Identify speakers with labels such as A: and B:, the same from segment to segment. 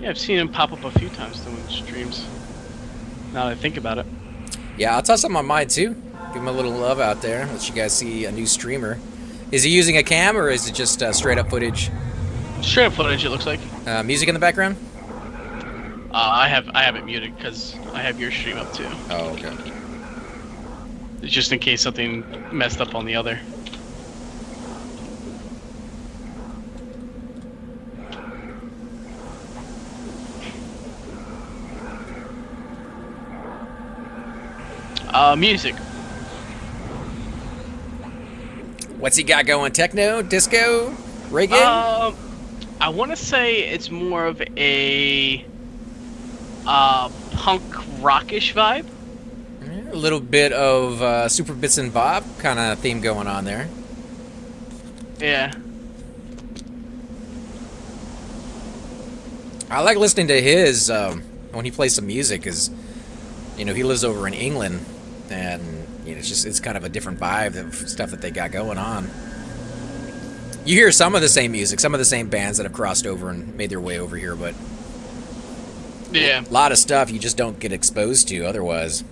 A: Yeah, I've seen him pop up a few times doing streams. Now that I think about it.
B: Yeah, I'll toss some on mine too. Give him a little love out there. Let you guys see a new streamer. Is he using a cam or is it just straight up footage?
A: Straight up footage, it looks like.
B: Music in the background?
A: I have it muted because I have your stream up too.
B: Oh, okay.
A: Just in case something messed up on the other. Music.
B: What's he got going? Techno? Disco? Reggae?
A: I want to say it's more of a punk rockish vibe.
B: A little bit of Super Bits and Bob kind of theme going on there.
A: Yeah.
B: I like listening to his when he plays some music, because he lives over in England, and it's kind of a different vibe of stuff that they got going on. You hear some of the same music, some of the same bands that have crossed over and made their way over here, but
A: yeah,
B: a lot of stuff you just don't get exposed to otherwise.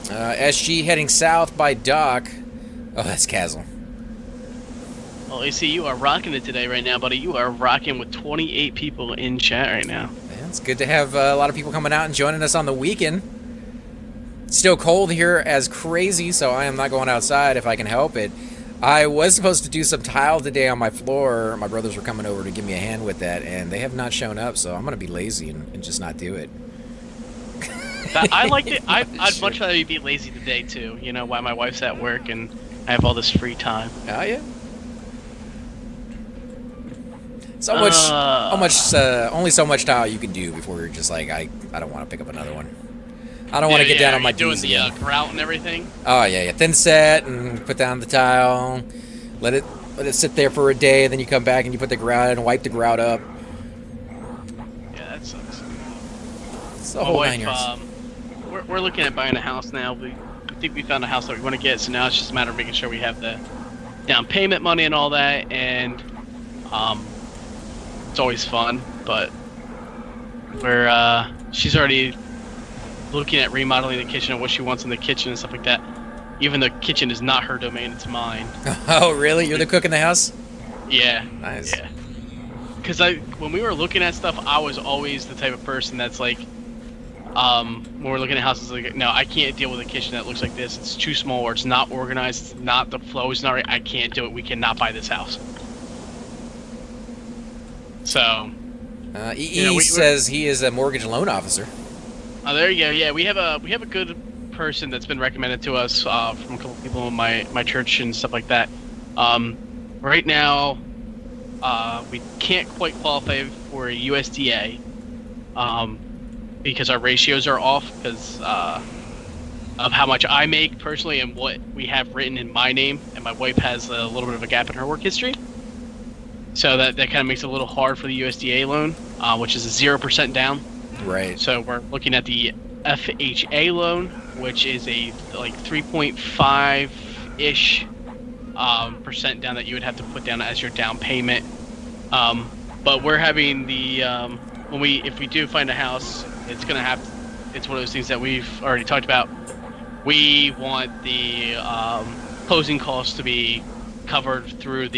B: SG heading south by dock. Oh, that's Castle.
A: Well, AC, you are rocking it today right now, buddy. You are rocking with 28 people in chat right now.
B: Yeah, it's good to have a lot of people coming out and joining us on the weekend. It's still cold here as crazy, so I am not going outside if I can help it. I was supposed to do some tile today on my floor. My brothers were coming over to give me a hand with that, and they have not shown up, so I'm going to be lazy and just not do it.
A: I liked it. I'd much rather be lazy today, too. You know, while my wife's at work and I have all this free time.
B: Oh, yeah. Only so much tile you can do before you're just like, I don't want to pick up another one. I don't want to get down on my
A: doing
B: D's
A: the
B: again.
A: grout and everything.
B: Oh yeah, thin set and put down the tile, let it sit there for a day, and then you come back and you put the grout in and wipe the grout up.
A: Yeah, that sucks.
B: It's the whole 9 yards.
A: We're looking at buying a house now. I think we found a house that we want to get, so now it's just a matter of making sure we have the down payment money and all that, and it's always fun, but she's already looking at remodeling the kitchen and what she wants in the kitchen and stuff like that. Even the kitchen is not her domain, it's mine.
B: Oh, really? You're the cook in the house?
A: Yeah.
B: Nice.
A: Yeah. Because when we were looking at stuff, I was always the type of person that's like, when we're looking at houses, like, no, I can't deal with a kitchen that looks like this. It's too small, or it's not organized, it's not, the flow is not right. I can't do it. We cannot buy this house. So.
B: EE says he is a mortgage loan officer.
A: Oh, there you go. Yeah, we have a good person that's been recommended to us from a couple people in my church and stuff like that. Right now, we can't quite qualify for a USDA because our ratios are off because of how much I make personally and what we have written in my name, and my wife has a little bit of a gap in her work history. So that kind of makes it a little hard for the USDA loan, which is a 0% down.
B: Right.
A: So we're looking at the FHA loan, which is a like 3.5-ish percent down that you would have to put down as your down payment. But we're having the if we do find a house, it's one of those things that we've already talked about. We want the closing costs to be covered through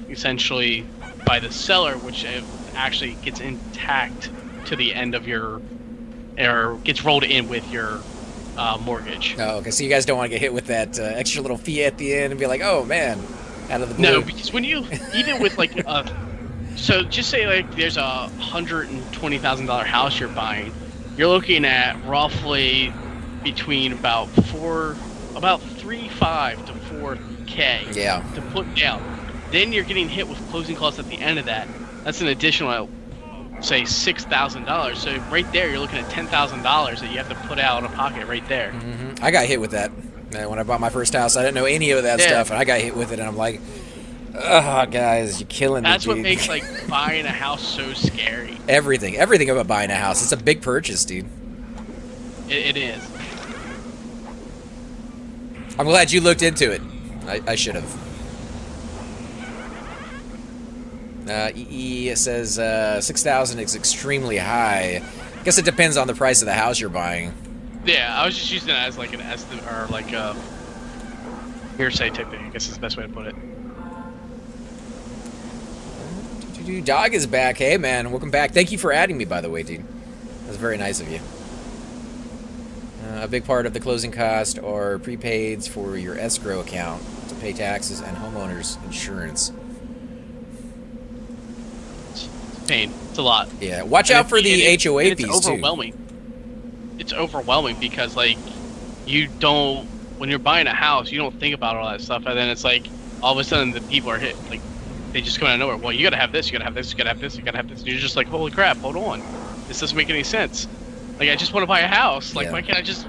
A: essentially by the seller, which actually gets intact to the end of or gets rolled in with your mortgage.
B: Oh, okay. So you guys don't want to get hit with that extra little fee at the end and be like, oh man, out of the blue.
A: No, because when you, even with like so just say like there's a $120,000 house you're buying, you're looking at roughly between about 3.5 to 4K to put down. Then you're getting hit with closing costs at the end of that. That's an additional, say, $6,000. So right there, you're looking at $10,000 that you have to put out of pocket right there.
B: Mm-hmm. I got hit with that when I bought my first house. I didn't know any of that stuff, and I got hit with it, and I'm like, oh, guys, you're killing me.
A: That's what makes like buying a house so scary.
B: Everything about buying a house. It's a big purchase, dude.
A: It is.
B: I'm glad you looked into it. I should have. EE says 6,000 is extremely high. I guess it depends on the price of the house you're buying.
A: Yeah, I was just using it as like an estimate or like a hearsay type thing. I guess is the best way to put it.
B: Dog is back. Hey, man. Welcome back. Thank you for adding me, by the way, dude. That's very nice of you. A big part of the closing cost are prepaids for your escrow account to pay taxes and homeowners insurance.
A: It's pain. It's a lot.
B: Yeah. Watch out for the HOA fees,
A: it's overwhelming.
B: too.
A: It's overwhelming because, like, you don't... When you're buying a house, you don't think about all that stuff. And then it's like, all of a sudden, the people are hit. Like, they just come out of nowhere. Well, you gotta have this, you gotta have this, you gotta have this, you gotta have this. And you're just like, holy crap, hold on. This doesn't make any sense. Like, I just want to buy a house. Like, why can't I just...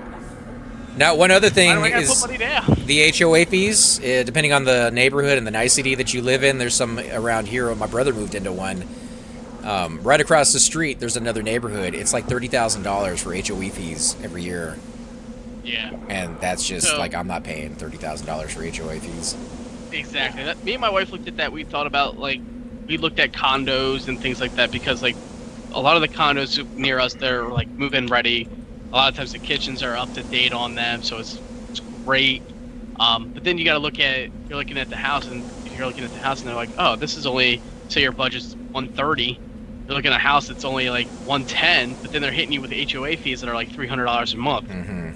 B: Now, one other thing is
A: put money down?
B: the HOA fees, depending on the neighborhood and the nicety that you live in. There's some around here. My brother moved into one. Right across the street, there's another neighborhood. It's like $30,000 for HOA fees every year.
A: Yeah.
B: And that's just, like, I'm not paying $30,000 for HOA fees.
A: Exactly. Me and my wife looked at that. We thought about, like, we looked at condos and things like that because, like, a lot of the condos near us, they're, like, move-in ready. A lot of times the kitchens are up to date on them, so it's great. But then you got to look at, you're looking at the house, and if you're looking at the house and they're like, oh, this is only, say your budget's $130. You're looking at a house that's only like $110, but then they're hitting you with HOA fees that are like $300 a month.
B: Mm-hmm.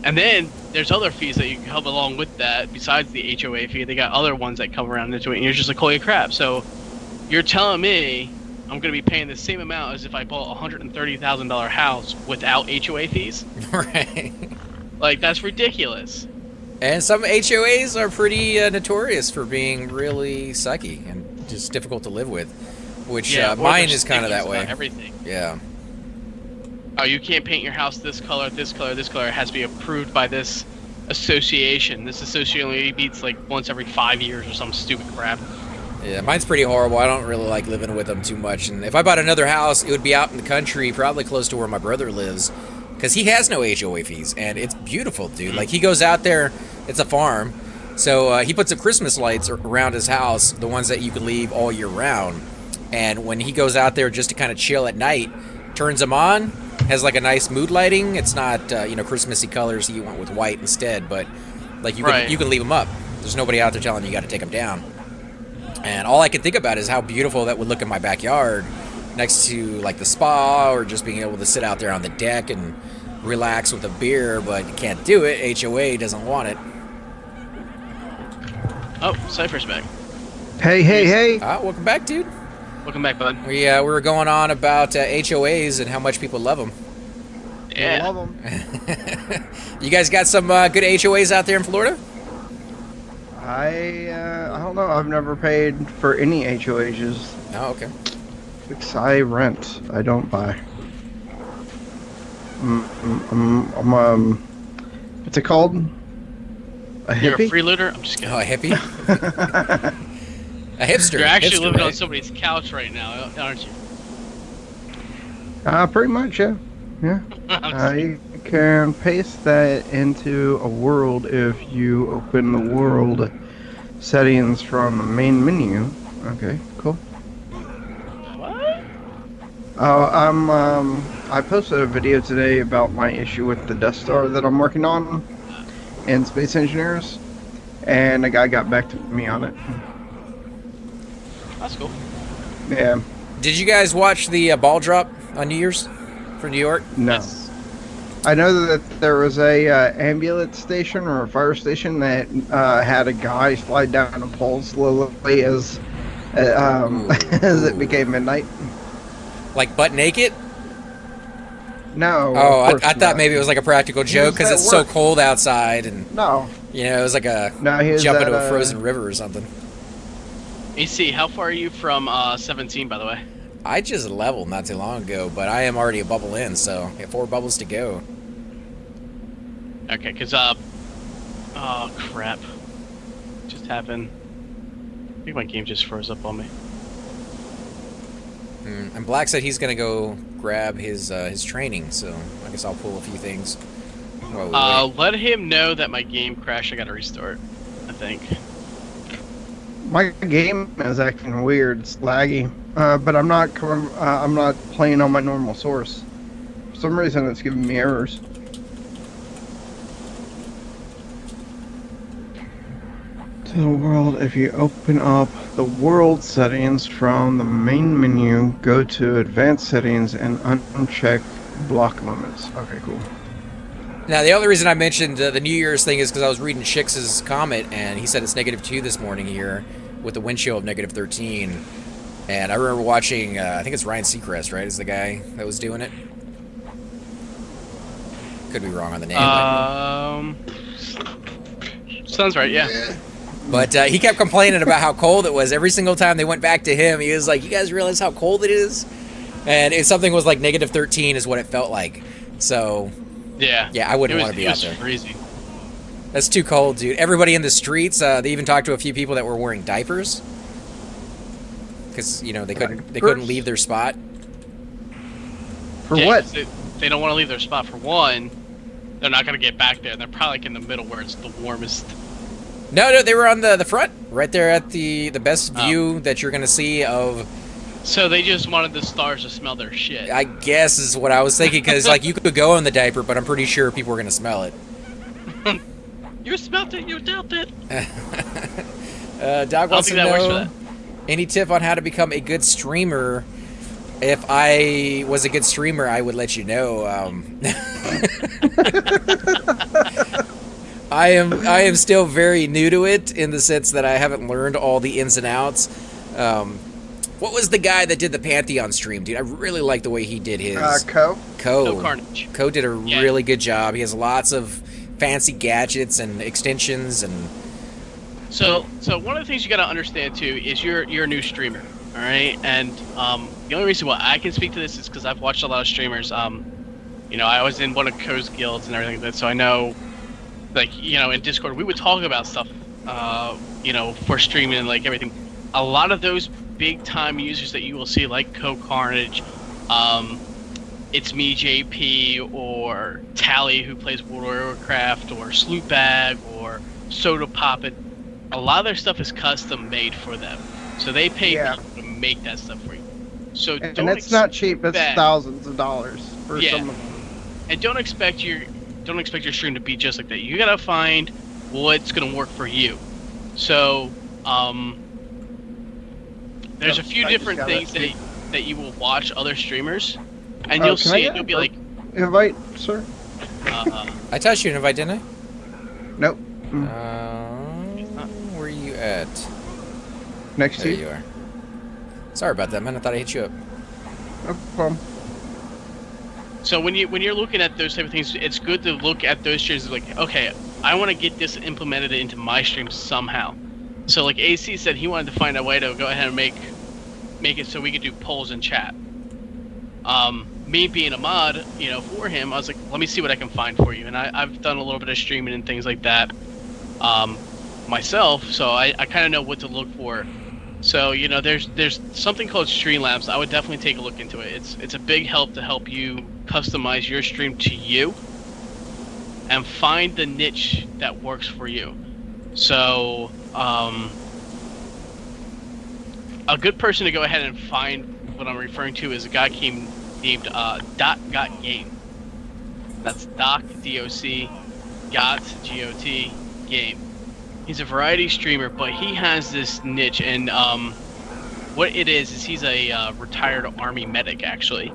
A: And then there's other fees that you can come along with that besides the HOA fee. They got other ones that come around into it, and you're just like, holy crap. So you're telling me I'm going to be paying the same amount as if I bought a $130,000 house without HOA fees?
B: Right.
A: Like, that's ridiculous.
B: And some HOAs are pretty notorious for being really sucky and just difficult to live with. Which mine is kind of that way.
A: Everything.
B: Yeah.
A: Oh, you can't paint your house this color, this color, this color. It has to be approved by this association. This association only meets like once every 5 years or some stupid crap.
B: Yeah, mine's pretty horrible. I don't really like living with them too much. And if I bought another house, it would be out in the country, probably close to where my brother lives, because he has no HOA fees, and it's beautiful, dude. Like, he goes out there, it's a farm, so he puts up Christmas lights around his house, the ones that you can leave all year round. And when he goes out there just to kind of chill at night, turns them on, has like a nice mood lighting. It's not, Christmassy colors. He went with white instead, but like you can leave them up. There's nobody out there telling you got to take them down. And all I can think about is how beautiful that would look in my backyard next to like the spa, or just being able to sit out there on the deck and relax with a beer, but you can't do it. HOA doesn't want it.
A: Oh, Cypher's back.
C: Hey.
B: Welcome back, dude.
A: Welcome back, bud.
B: We were going on about HOAs and how much people love them.
A: Yeah.
C: I love them.
B: You guys got some good HOAs out there in Florida?
C: I don't know. I've never paid for any HOAs.
B: Oh, okay.
C: Because I rent. I don't buy. What's it called? A hippie?
A: You're a freeloader? I'm just kidding.
B: Oh, a hippie? A hipster.
A: You're actually
B: hipster,
A: living
B: right?
A: on somebody's couch right now, aren't you?
C: Pretty much, yeah. Yeah. You can paste that into a world if you open the world settings from the main menu. Okay, cool.
A: What?
C: Oh, I posted a video today about my issue with the Death Star that I'm working on in Space Engineers, and a guy got back to me on it.
A: That's cool.
C: Yeah.
B: Did you guys watch the ball drop on New Year's for New York?
C: No.
A: Yes.
C: I know that there was a ambulance station or a fire station that had a guy slide down a pole slowly as as it became midnight.
B: Like butt naked?
C: No.
B: Oh,
C: of course
B: I thought
C: not.
B: maybe it was like a practical joke because
C: at
B: it's so
C: work.
B: cold outside, and
C: No.
B: it was like a
C: No, he was
B: jump
C: at
B: into a frozen river or something.
A: AC, how far are you from 17, by the way?
B: I just leveled not too long ago, but I am already a bubble in, so I have 4 bubbles to go.
A: Okay, because, oh, crap. Just happened. I think my game just froze up on me.
B: And Black said he's gonna go grab his training, so I guess I'll pull a few things. while we wait.
A: Let him know that my game crashed. I gotta restart. I think.
C: My game is acting weird. It's laggy. But I'm not I'm not playing on my normal source. For some reason, it's giving me errors. To the world, if you open up the world settings from the main menu, go to advanced settings and uncheck block limits. Okay, cool.
B: Now, the only reason I mentioned the New Year's thing is because I was reading Shix's comment, and he said it's -2 this morning here, with the wind chill of -13. And I remember watching, I think it's Ryan Seacrest, right, is the guy that was doing it? Could be wrong on the name.
A: Sounds right, yeah.
B: But he kept complaining about how cold it was. Every single time they went back to him, he was like, you guys realize how cold it is? And if something was like -13 is what it felt like. So... Yeah, I wouldn't want to be out there.
A: Freezing.
B: That's too cold, dude. Everybody in the streets, they even talked to a few people that were wearing diapers. Because, you know, they couldn't leave their spot.
C: For what?
A: They don't want to leave their spot for one. They're not going to get back there. They're probably like in the middle where it's the warmest.
B: No, they were on the front. Right there at the best view that you're going to see of...
A: So they just wanted the stars to smell their shit.
B: I guess is what I was thinking, because like you could go in the diaper, but I'm pretty sure people were gonna smell it.
A: You smelled it. You dealt it.
B: Dog wants to know any tip on how to become a good streamer. If I was a good streamer, I would let you know. I am still very new to it in the sense that I haven't learned all the ins and outs. What was the guy that did the Pantheon stream, dude? I really like the way he did his.
C: Co
B: Carnage. Co did a really good job. He has lots of fancy gadgets and extensions and.
A: So one of the things you got to understand too is you're a new streamer, all right? And the only reason why I can speak to this is because I've watched a lot of streamers. You know, I was in one of Co's guilds and everything like that, so I know, like, you know, in Discord we would talk about stuff, you know, for streaming and like everything. A lot of those big time users that you will see, like Carnage, It's Me JP, or Tally, who plays World of Warcraft, or Sloopbag, or Soda Poppin', a lot of their stuff is custom made for them, so they pay people to make that stuff for you. So
C: and it's not cheap; it's thousands of dollars for some of them.
A: And don't expect your stream to be just like that. You gotta find what's gonna work for you. So there's a few different things that you will watch other streamers, and you'll see it. You'll be like,
C: invite, sir.
B: I touched you an invite, didn't I?
C: Nope.
B: Where are you at?
C: Next to
B: you. There you are. Sorry about that, man. I thought I hit you up.
C: No problem.
A: So when you're looking at those type of things, it's good to look at those streams like, okay, I want to get this implemented into my stream somehow. So like AC said, he wanted to find a way to go ahead and make it so we could do polls in chat. Me being a mod, you know, for him, I was like, let me see what I can find for you. And I've done a little bit of streaming and things like that myself, so I kind of know what to look for. So, you know, there's something called Streamlabs. I would definitely take a look into it. It's a big help to help you customize your stream to you and find the niche that works for you. So, a good person to go ahead and find what I'm referring to is a guy named Doc Got Game. That's Doc, D-O-C, Got, G-O-T, Game. He's a variety streamer, but he has this niche, and what it is he's a retired Army medic, actually.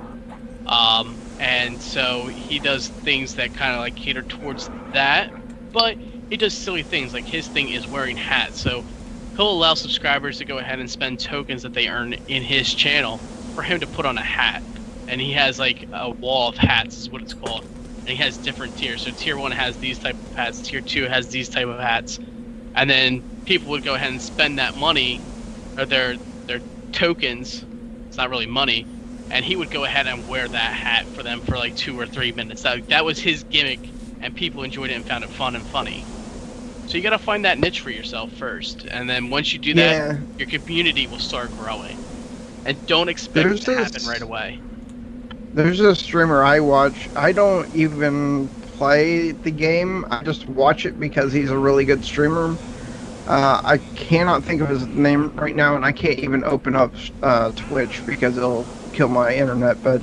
A: And so he does things that kind of like cater towards that, but he does silly things. Like his thing is wearing hats, so he'll allow subscribers to go ahead and spend tokens that they earn in his channel for him to put on a hat. And he has like a wall of hats is what it's called, and he has different tiers. So tier 1 has these type of hats, tier 2 has these type of hats, and then people would go ahead and spend that money or their tokens, it's not really money, and he would go ahead and wear that hat for them for like 2 or 3 minutes. That was his gimmick, and people enjoyed it and found it fun and funny. So you gotta find that niche for yourself first, and then once you do that, your community will start growing. And don't expect it to happen right away.
C: There's a streamer I watch. I don't even play the game. I just watch it because he's a really good streamer. I cannot think of his name right now, and I can't even open up Twitch because it'll kill my internet. But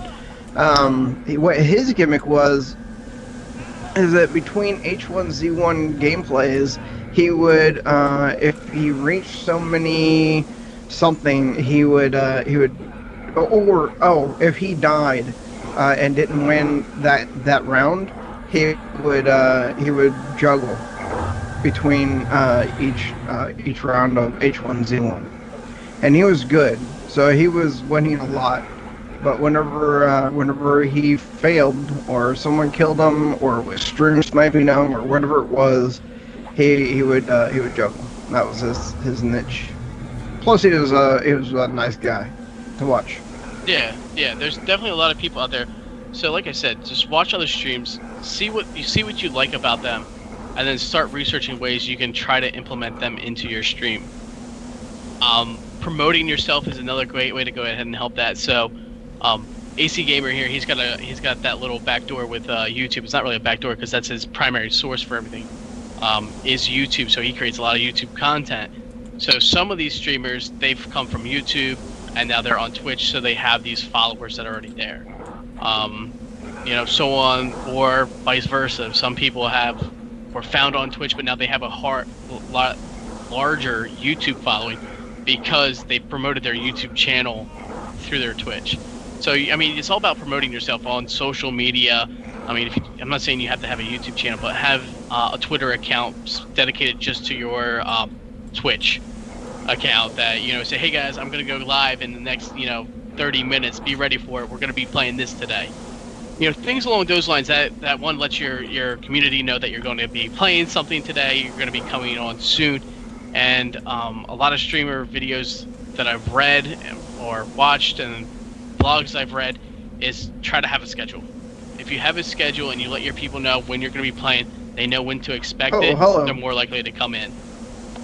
C: what his gimmick was is that between H1Z1 gameplays, he would, if he reached so many something, if he died and didn't win that round, he would juggle between each round of H1Z1, and he was good. So he was winning a lot. But whenever he failed, or someone killed him, or was stream sniping him, or whatever it was, he would juggle. That was his niche. Plus, he was a nice guy to watch.
A: Yeah. There's definitely a lot of people out there. So, like I said, just watch other streams, see what you like about them, and then start researching ways you can try to implement them into your stream. Promoting yourself is another great way to go ahead and help that. So. AC Gamer here, he's got that little backdoor with YouTube. It's not really a backdoor because that's his primary source for everything. Is YouTube, so he creates a lot of YouTube content. So some of these streamers, they've come from YouTube and now they're on Twitch, so they have these followers that are already there. So on, or vice versa. Some people were found on Twitch, but now they have a lot larger YouTube following because they promoted their YouTube channel through their Twitch. So, I mean, it's all about promoting yourself on social media. I mean, I'm not saying you have to have a YouTube channel, but have a Twitter account dedicated just to your Twitch account that, say, hey guys, I'm going to go live in the next, 30 minutes. Be ready for it. We're going to be playing this today. Things along those lines that one lets your community know that you're going to be playing something today. You're going to be coming on soon. And a lot of streamer videos that I've read or watched and blogs I've read is try to have a schedule. If you have a schedule and you let your people know when you're going to be playing, they know when to expect it.
C: Hello.
A: They're more likely to come in.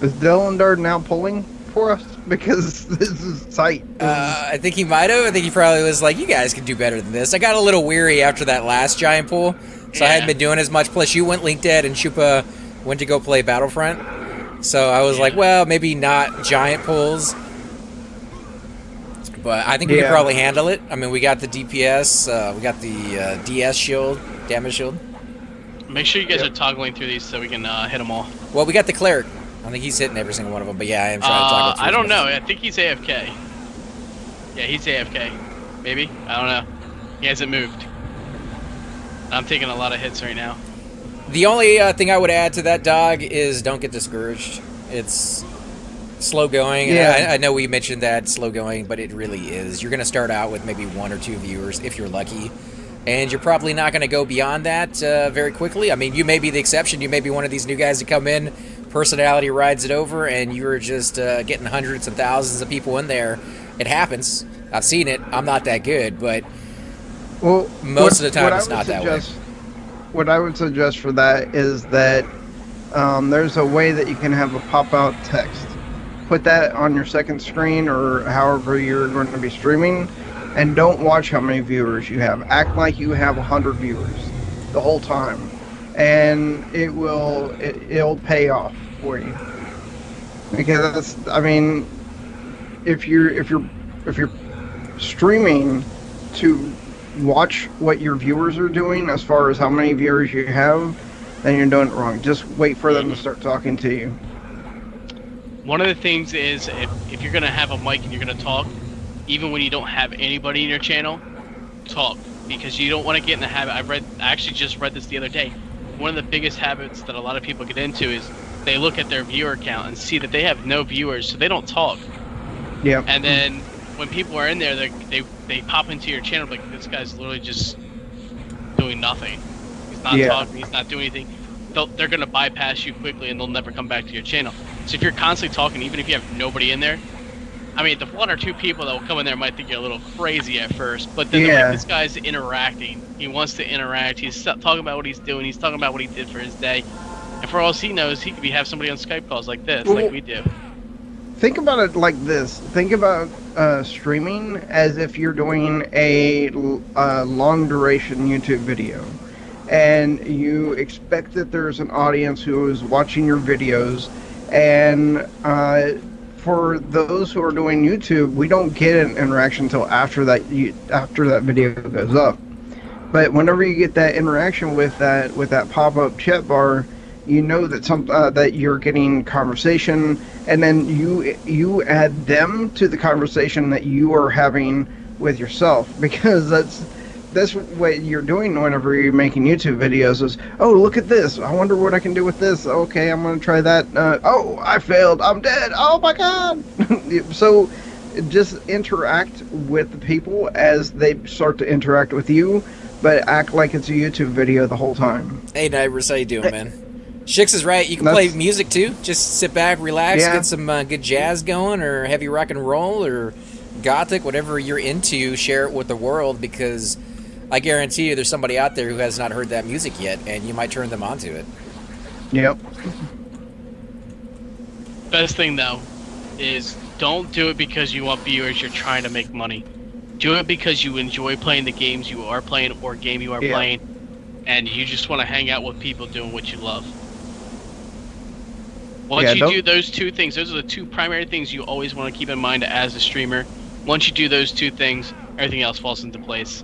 C: Is Dylan Dard now pulling for us? Because this is tight.
B: I think he might have. I think he probably was like, you guys can do better than this. I got a little weary after that last giant pull, so I hadn't been doing as much. Plus, you went Link Dead and Chupa went to go play Battlefront. So I was like, well, maybe not giant pulls. But I think we can probably handle it. I mean, we got the DPS, we got the DS shield, damage shield.
A: Make sure you guys are toggling through these so we can hit them all.
B: Well, we got the cleric. I think he's hitting every single one of them. But yeah, I am trying to toggle through.
A: I don't know. I think he's AFK. Yeah, he's AFK. Maybe? I don't know. He hasn't moved. I'm taking a lot of hits right now.
B: The only thing I would add to that, dog, is don't get discouraged. It's slow going.
C: Yeah.
B: I know we mentioned that slow going, but it really is. You're going to start out with maybe 1 or 2 viewers if you're lucky, and you're probably not going to go beyond that very quickly. I mean, you may be the exception. You may be one of these new guys that come in, personality rides it over, and you're just getting hundreds and thousands of people in there. It happens. I've seen it. I'm not that good, but most of the time it's not that way.
C: What I would suggest for that is that there's a way that you can have a pop-out text. Put that on your second screen or however you're going to be streaming, and don't watch how many viewers you have. Act like you have 100 viewers the whole time, and it'll pay off for you. Because if you're streaming to watch what your viewers are doing as far as how many viewers you have, then you're doing it wrong. Just wait for them to start talking to you.
A: One of the things is if you're going to have a mic and you're going to talk, even when you don't have anybody in your channel, talk. Because you don't want to get in the habit. I actually just read this the other day. One of the biggest habits that a lot of people get into is they look at their viewer count and see that they have no viewers, so they don't talk.
C: Yeah.
A: And then when people are in there, they pop into your channel like, this guy's literally just doing nothing. He's not talking. He's not doing anything. They're going to bypass you quickly and they'll never come back to your channel. So if you're constantly talking, even if you have nobody in there, I mean, the 1 or 2 people that will come in there might think you're a little crazy at first, but then they're like, this guy's interacting. He wants to interact. He's talking about what he's doing. He's talking about what he did for his day. And for all he knows, he could have somebody on Skype calls like this, like we do.
C: Think about it like this. Think about streaming as if you're doing a long duration YouTube video. And you expect that there's an audience who is watching your videos, And for those who are doing YouTube, we don't get an interaction until after that video goes up. But whenever you get that interaction with that pop-up chat bar, you know that that you're getting conversation, and then you add them to the conversation that you are having with yourself, because that's what you're doing whenever you're making YouTube videos is, oh, look at this, I wonder what I can do with this, okay, I'm gonna try that, oh, I failed, I'm dead, oh my god. So just interact with the people as they start to interact with you, but act like it's a YouTube video the whole time.
B: Hey, Nibers, how you doing, man? Shix is right. You can play music too. Just sit back, relax, get some good jazz going, or heavy rock and roll, or gothic, whatever you're into. Share it with the world, because I guarantee you, there's somebody out there who has not heard that music yet, and you might turn them onto it.
C: Yep.
A: Best thing though is don't do it because you want viewers. You're trying to make money. Do it because you enjoy playing the games you are playing or game you are playing, and you just want to hang out with people doing what you love. Once you do those two things, those are the two primary things you always want to keep in mind as a streamer. Once you do those two things, everything else falls into place.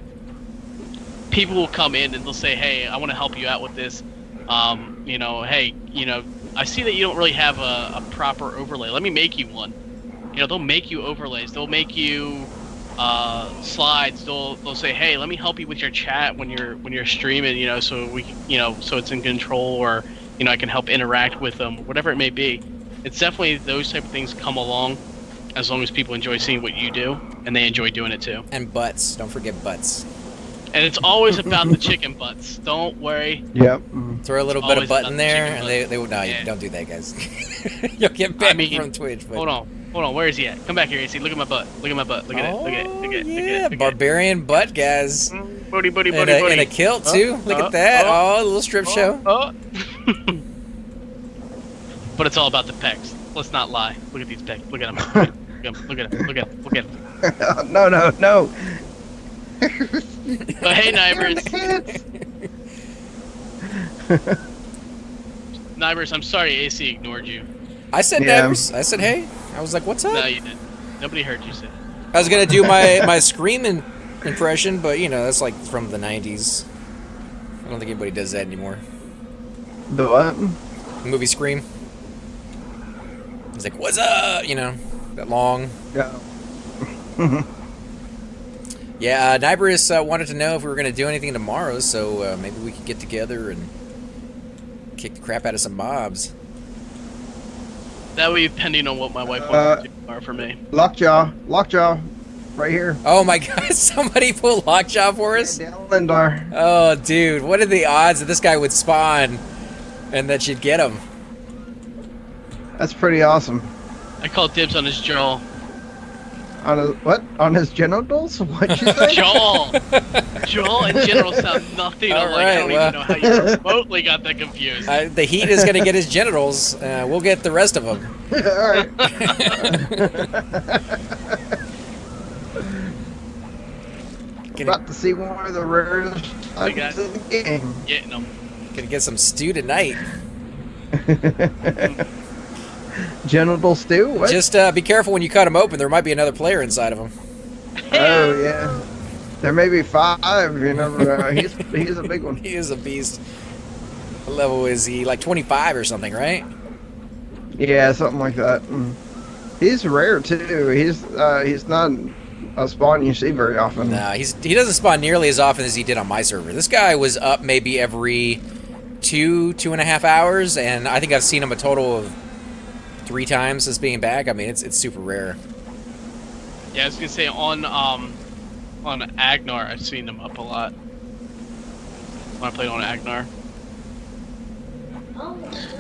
A: People will come in and they'll say, hey, I want to help you out with this. You know, hey, you know, I see that you don't really have a proper overlay. Let me make you one. You know, they'll make you overlays. They'll make you slides. They'll say, hey, let me help you with your chat when you're streaming. You know, so so it's in control, or you know, I can help interact with them, whatever it may be. It's definitely those type of things come along, as long as people enjoy seeing what you do, and they enjoy doing it too.
B: And butts. Don't forget butts.
A: And it's always about the chicken butts. Don't worry.
C: Yep.
B: Throw a little bit of butt in there, and they would. No, you don't do that, guys. You'll get banned from Twitch. But...
A: Hold on. Where is he at? Come back here, AC. Look at my butt. Look at my butt. Look at it. Look at it. Look at it.
B: Yeah, barbarian butt, guys.
A: Booty.
B: And a kilt too. Look at that. Oh, a little strip show.
A: But it's all about the pecs. Let's not lie. Look at these pecs. Look at them. Look at them. Look at them.
C: No.
A: But hey, Nibers. Nibers, I'm sorry AC ignored you.
B: I said Nibers. I said hey. I was like, what's up?
A: No, you didn't. Nobody heard you say.
B: I was gonna do my screaming impression, but you know, that's like from the 90s. I don't think anybody does that anymore.
C: The what?
B: The movie Scream. He's like, what's up? You know, that long.
C: Yeah.
B: Yeah, Nibris wanted to know if we were going to do anything tomorrow, so maybe we could get together and kick the crap out of some mobs.
A: That would be pending on what my wife wants to do tomorrow for me.
C: Lockjaw, right here.
B: Oh my god, somebody pulled Lockjaw for us?
C: Yeah, Lindar.
B: Oh, dude, what are the odds that this guy would spawn and that you'd get him?
C: That's pretty awesome.
A: I call dibs on his jaw.
C: On his what? On his genitals? What'd you say?
A: Jaw and general sound nothing alike. I don't even know how you remotely got that confused.
B: The heat is going to get his genitals. We'll get the rest of them.
C: Alright. About to see one of the rarest items in the game.
A: Getting them.
B: Gonna get some stew tonight.
C: Genital stew? What?
B: Just be careful when you cut them open. There might be another player inside of them.
C: Oh, yeah. There may be 5, you know. He's a big one.
B: He is a beast. What level is he? Like 25 or something, right?
C: Yeah, something like that. He's rare, too. He's not a spawn you see very often.
B: No, he doesn't spawn nearly as often as he did on my server. This guy was up maybe every 2.5 hours, and I think I've seen him a total of 3 times since being back. I mean, it's super rare.
A: Yeah, I was gonna say on Agnar, I've seen him up a lot. When I played on Agnar.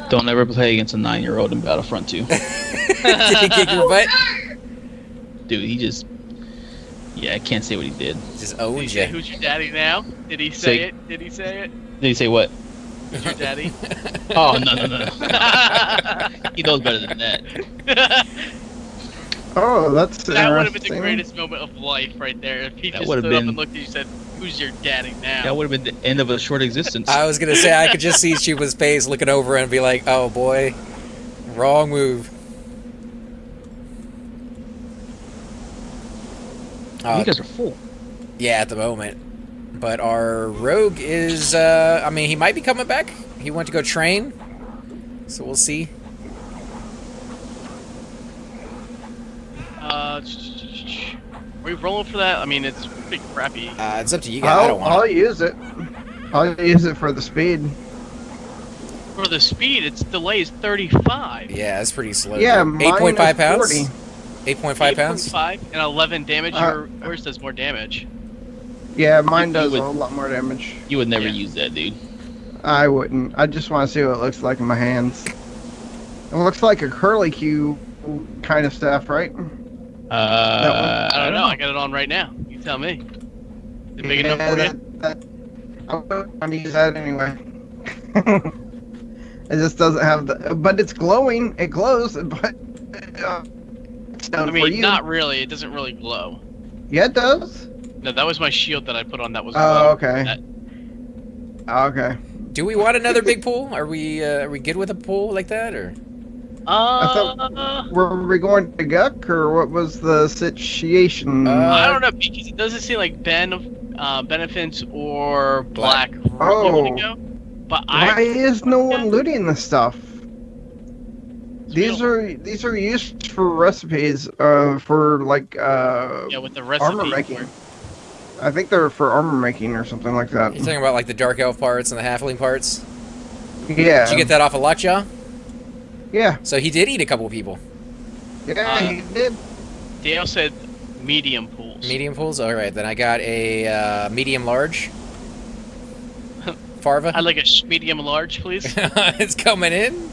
D: Don't ever play against a 9-year-old in Battlefront 2.
B: Did he kick your butt?
D: Dude, he just... Yeah, I can't say what he did.
B: Just
A: Did he
B: owns
A: say
B: you.
A: who's your daddy now? Did he say it? Did he say it?
D: Did he say what?
A: Who's your daddy?
D: Oh, no. He knows better than that.
C: Oh, that's
A: That would have been the
C: interesting.
A: greatest moment of life right there. If he
D: That
A: just
D: would've
A: stood up
D: been-
A: and looked at you and said, who's your daddy now?
D: That would have been the end of a short existence.
B: I was gonna say I could just see Chuba's face looking over and be like, "Oh boy, Wrong move.
D: You guys are full.
B: Yeah, at the moment. But our rogue is, I mean, he might be coming back. He went to go train. So we'll see.
A: Are we rolling for that? I mean, it's pretty crappy.
B: It's up to you guys. I don't want
C: I'll use it. I'll use it for the speed.
A: For the speed, its delay is 35.
B: Yeah, it's pretty slow.
C: Yeah,
B: 8.5 pounds?
C: 40.
B: 8.5 pounds?
A: 8.5 and 11 damage. Yours does more damage.
C: Yeah, mine does
D: would-
C: a lot more damage.
D: You would never
A: Yeah.
D: use that, dude.
C: I wouldn't. I just want to see what it looks like in my hands. It looks like a curly Q kind of stuff, right?
A: I don't know. I got it on right now. You tell me. Is it big enough for you?
C: I'm going to use that anyway. It just doesn't have the... But it's glowing. It glows, but... it's done
A: I
C: for
A: mean,
C: you.
A: not really. It doesn't really glow.
C: Yeah, it does.
A: No, that was my shield that I put on. That was.
C: Oh, okay.
A: That-
C: Okay.
B: Do we want another big pool? Are we good with a pool like that, or?
C: Were we going to Guck, or what was the situation?
A: I don't know, because it doesn't seem like benefits or black really want to go. But
C: Why is no one looting this stuff?
A: We
C: These are used for recipes, for like
A: yeah, with the recipe.
C: armor making. I think they're for armor making or something like that.
B: You're talking about like the dark elf parts and the halfling parts?
C: Yeah.
B: Did you get that off of Lockjaw?
C: Yeah.
B: So he did eat a couple people.
C: Yeah, he did.
A: Dale said medium pools.
B: Medium pools? Alright, then I got a medium large. Farva?
A: I'd like a medium large, please.
B: It's coming in.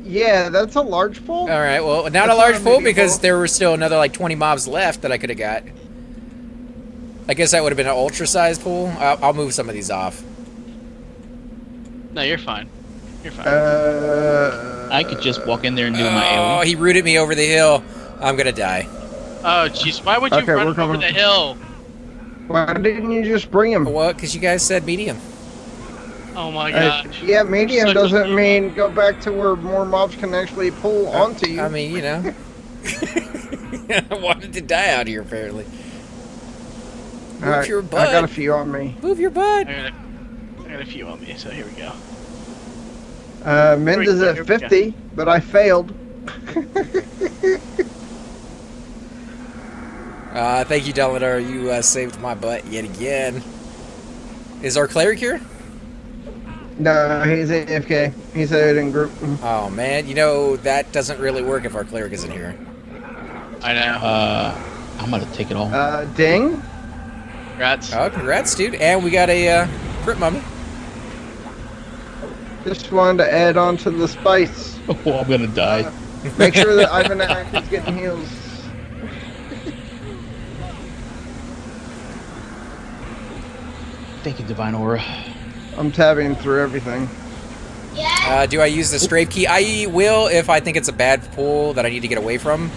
C: Yeah, that's a large pool.
B: Alright, well, not
C: That's
B: a large
C: not a
B: pool
C: medium
B: because
C: pool.
B: there were still another like 20 mobs left that I could have got. I guess that would have been an ultra-sized pool. I'll move some of these off.
A: No, you're fine. You're fine.
D: I could just walk in there and do my
B: Oh,
D: AoE.
B: he rooted me over the hill. I'm gonna die.
A: Oh, jeez. Why would you
C: Okay,
A: run
C: we're
A: over
C: coming.
A: the hill?
C: Why didn't you just bring him?
B: What? Because you guys said medium.
A: Oh my gosh.
C: Yeah, medium
A: Such a-
C: doesn't mean go back to where more mobs can actually pull onto you.
B: I mean, you know. I wanted to die out here, apparently. Move
C: Alright,
B: your butt.
C: I got a few on me.
B: Move your butt.
A: I got a few on me, so here we go.
C: Mend is
A: Here
C: at
A: we go.
C: 50, but I failed.
B: Thank you, Deladar. You saved my butt yet again. Is our cleric here?
C: No, he's AFK. He's out in group.
B: Oh, man. You know, that doesn't really work if our cleric isn't here.
A: I know.
D: I'm gonna take it all.
C: Ding.
A: Congrats.
B: Oh, congrats, dude. And we got a crit mummy.
C: Just wanted to add on to the spice.
D: Oh, I'm gonna die.
C: Make sure that Ivanak is getting heals.
D: Thank you, Divine Aura.
C: I'm tabbing through everything.
B: Do I use the strafe key? I will if I think it's a bad pull that I need to get away from.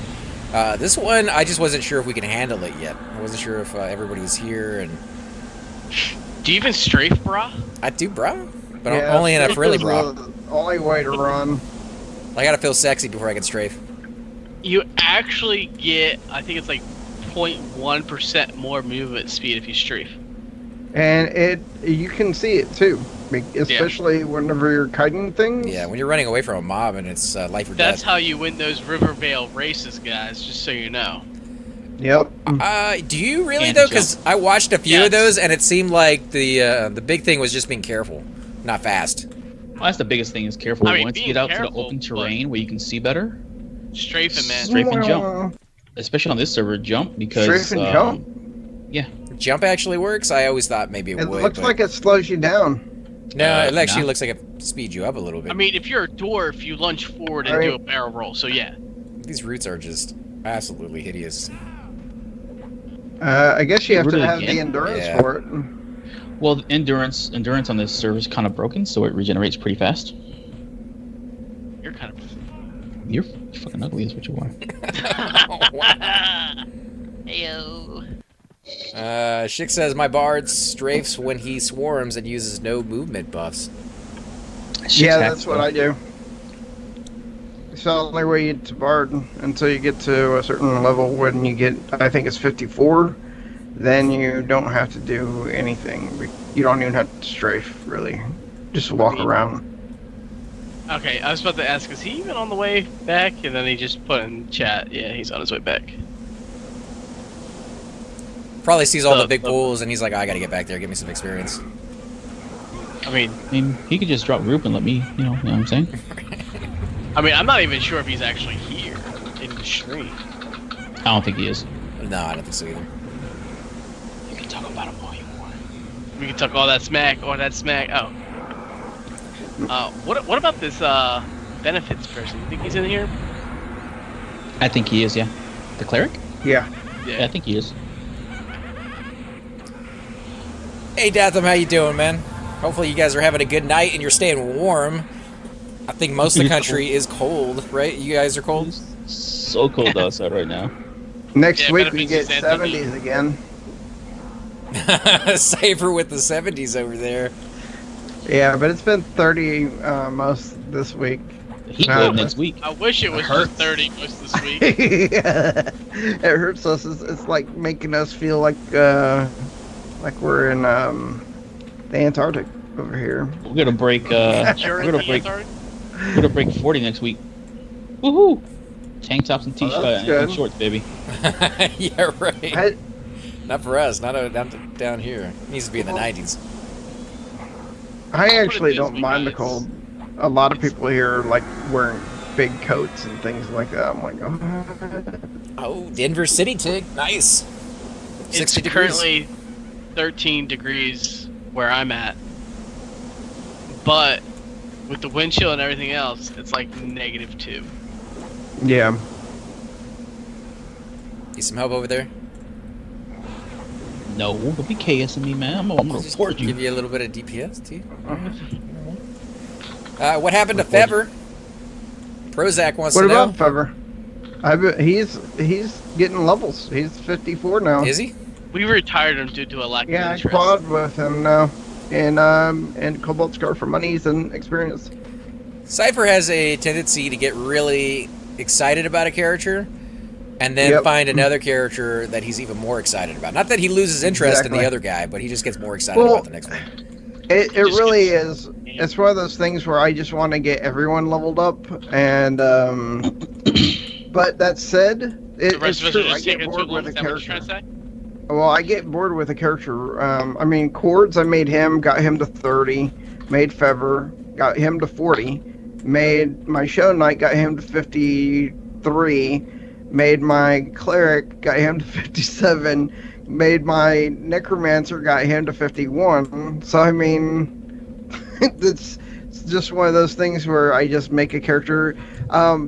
B: This one, I just wasn't sure if we can handle it yet. I wasn't sure if everybody was here, and
A: Do you even strafe, brah?
B: I do, bro. But
C: Yeah,
B: only in a
C: strafe
B: frilly,
C: is
B: bro.
C: the only way to run.
B: I gotta feel sexy before I can strafe.
A: You actually get, I think it's like 0.1% more movement speed if you strafe.
C: And you can see it too. Especially whenever you're kiting things.
B: Yeah, when you're running away from a mob and it's life or
A: That's
B: death.
A: how you win those Rivervale races, guys, just so you know.
C: Yep.
B: Do you really
D: And
B: though?
D: jump.
B: Because I watched a few
A: Yes.
B: of those, and it seemed like the big thing was just being careful, not fast.
D: Well, that's the biggest thing is careful.
A: I mean,
D: Once you
A: being
D: get out to
A: careful,
D: the open
A: but-
D: terrain where you can see better,
A: Strafing, man.
D: Strafe and jump. especially on this server, jump because
C: Strafe and jump?
D: Yeah,
B: Jump actually works. I always thought maybe it
C: It
B: would.
C: looks
B: but-
C: like it slows you down.
B: no, it
D: it's
B: actually
D: not.
B: looks like it speeds you up a little bit.
A: I mean, if you're a dwarf, you lunge forward and do a barrel roll, so yeah.
B: These roots are just absolutely hideous.
C: I guess you have
D: Rid
C: to
D: of
C: have
D: it
C: the
D: again?
C: endurance
B: Yeah.
C: for it.
D: well, the endurance on this server is kind of broken, so it regenerates pretty fast.
A: You're kind of.
D: You're fucking ugly, is what you are.
A: Heyo.
B: Schick says my bard strafes when he swarms and uses no movement buffs.
C: Yeah, that's what I do. It's the only way you get to Bard until you get to a certain level. When you get, I think it's 54, then you don't have to do anything. You don't even have to strafe, really. Just walk around.
A: Okay, I was about to ask, is he even on the way back? And then he just put in chat, yeah, he's on his way back.
B: Probably sees all the big bulls and he's like, I gotta get back there, give me some experience.
A: I mean,
D: he could just drop group and let me, you know what I'm saying?
A: I mean, I'm not even sure if he's actually here in the stream.
D: I don't think he is.
B: No, I don't think so either.
D: You can talk about him all you want.
A: We can talk all that smack, oh. What about this benefits person? You think he's in here?
D: I think he is, yeah. The cleric?
C: Yeah.
D: Yeah, I think he is.
B: Hey Datham, how you doing, man? Hopefully you guys are having a good night and you're staying warm. I think most of the country is cold, right? You guys are cold?
D: It's so cold outside right now.
C: Next week we get 70s again.
B: Cypher with the 70s over there.
C: Yeah, but it's been 30 most this week.
D: Heat wave next week.
A: I wish it was just 30 most this week.
C: Yeah. It hurts us. It's like making us feel like we're in the Antarctic over here.
D: We're gonna break. We're gonna break 40 next week. Woohoo! Tank tops and t-shirts and shorts, baby.
B: Yeah, right. Not for us. Not down here. It needs to be in the 90s.
C: I actually don't mind the cold. A lot of people here are like wearing big coats and things like that. I'm like,
B: oh, Denver City Tig, nice.
A: It's currently 13 degrees where I'm at, but with the wind chill and everything else, it's like -2.
C: Yeah.
B: Need some help over there?
D: No, don't be KSing me, man. I'm gonna report you.
B: Give you a little bit of DPS, too. What happened to Fever? Prozac wants to know.
C: What about Fever? He's getting levels. He's 54 now.
B: Is he?
A: We retired him due to a lack of interest.
C: Yeah, I quad with him now. And Cobalt Scar for monies and experience.
B: Cypher has a tendency to get really excited about a character and then find another character that he's even more excited about. Not that he loses interest in the other guy, but he just gets more excited about the next one.
C: It really is. It's one of those things where I just want to get everyone leveled up, and but that said, it's true. I get bored with a character. Well, I get bored with a character. I mean, Cords, I made him, got him to 30, made Fever, got him to 40, made my Show Knight, got him to 53, made my Cleric, got him to 57, made my Necromancer, got him to 51. So, I mean, it's just one of those things where I just make a character.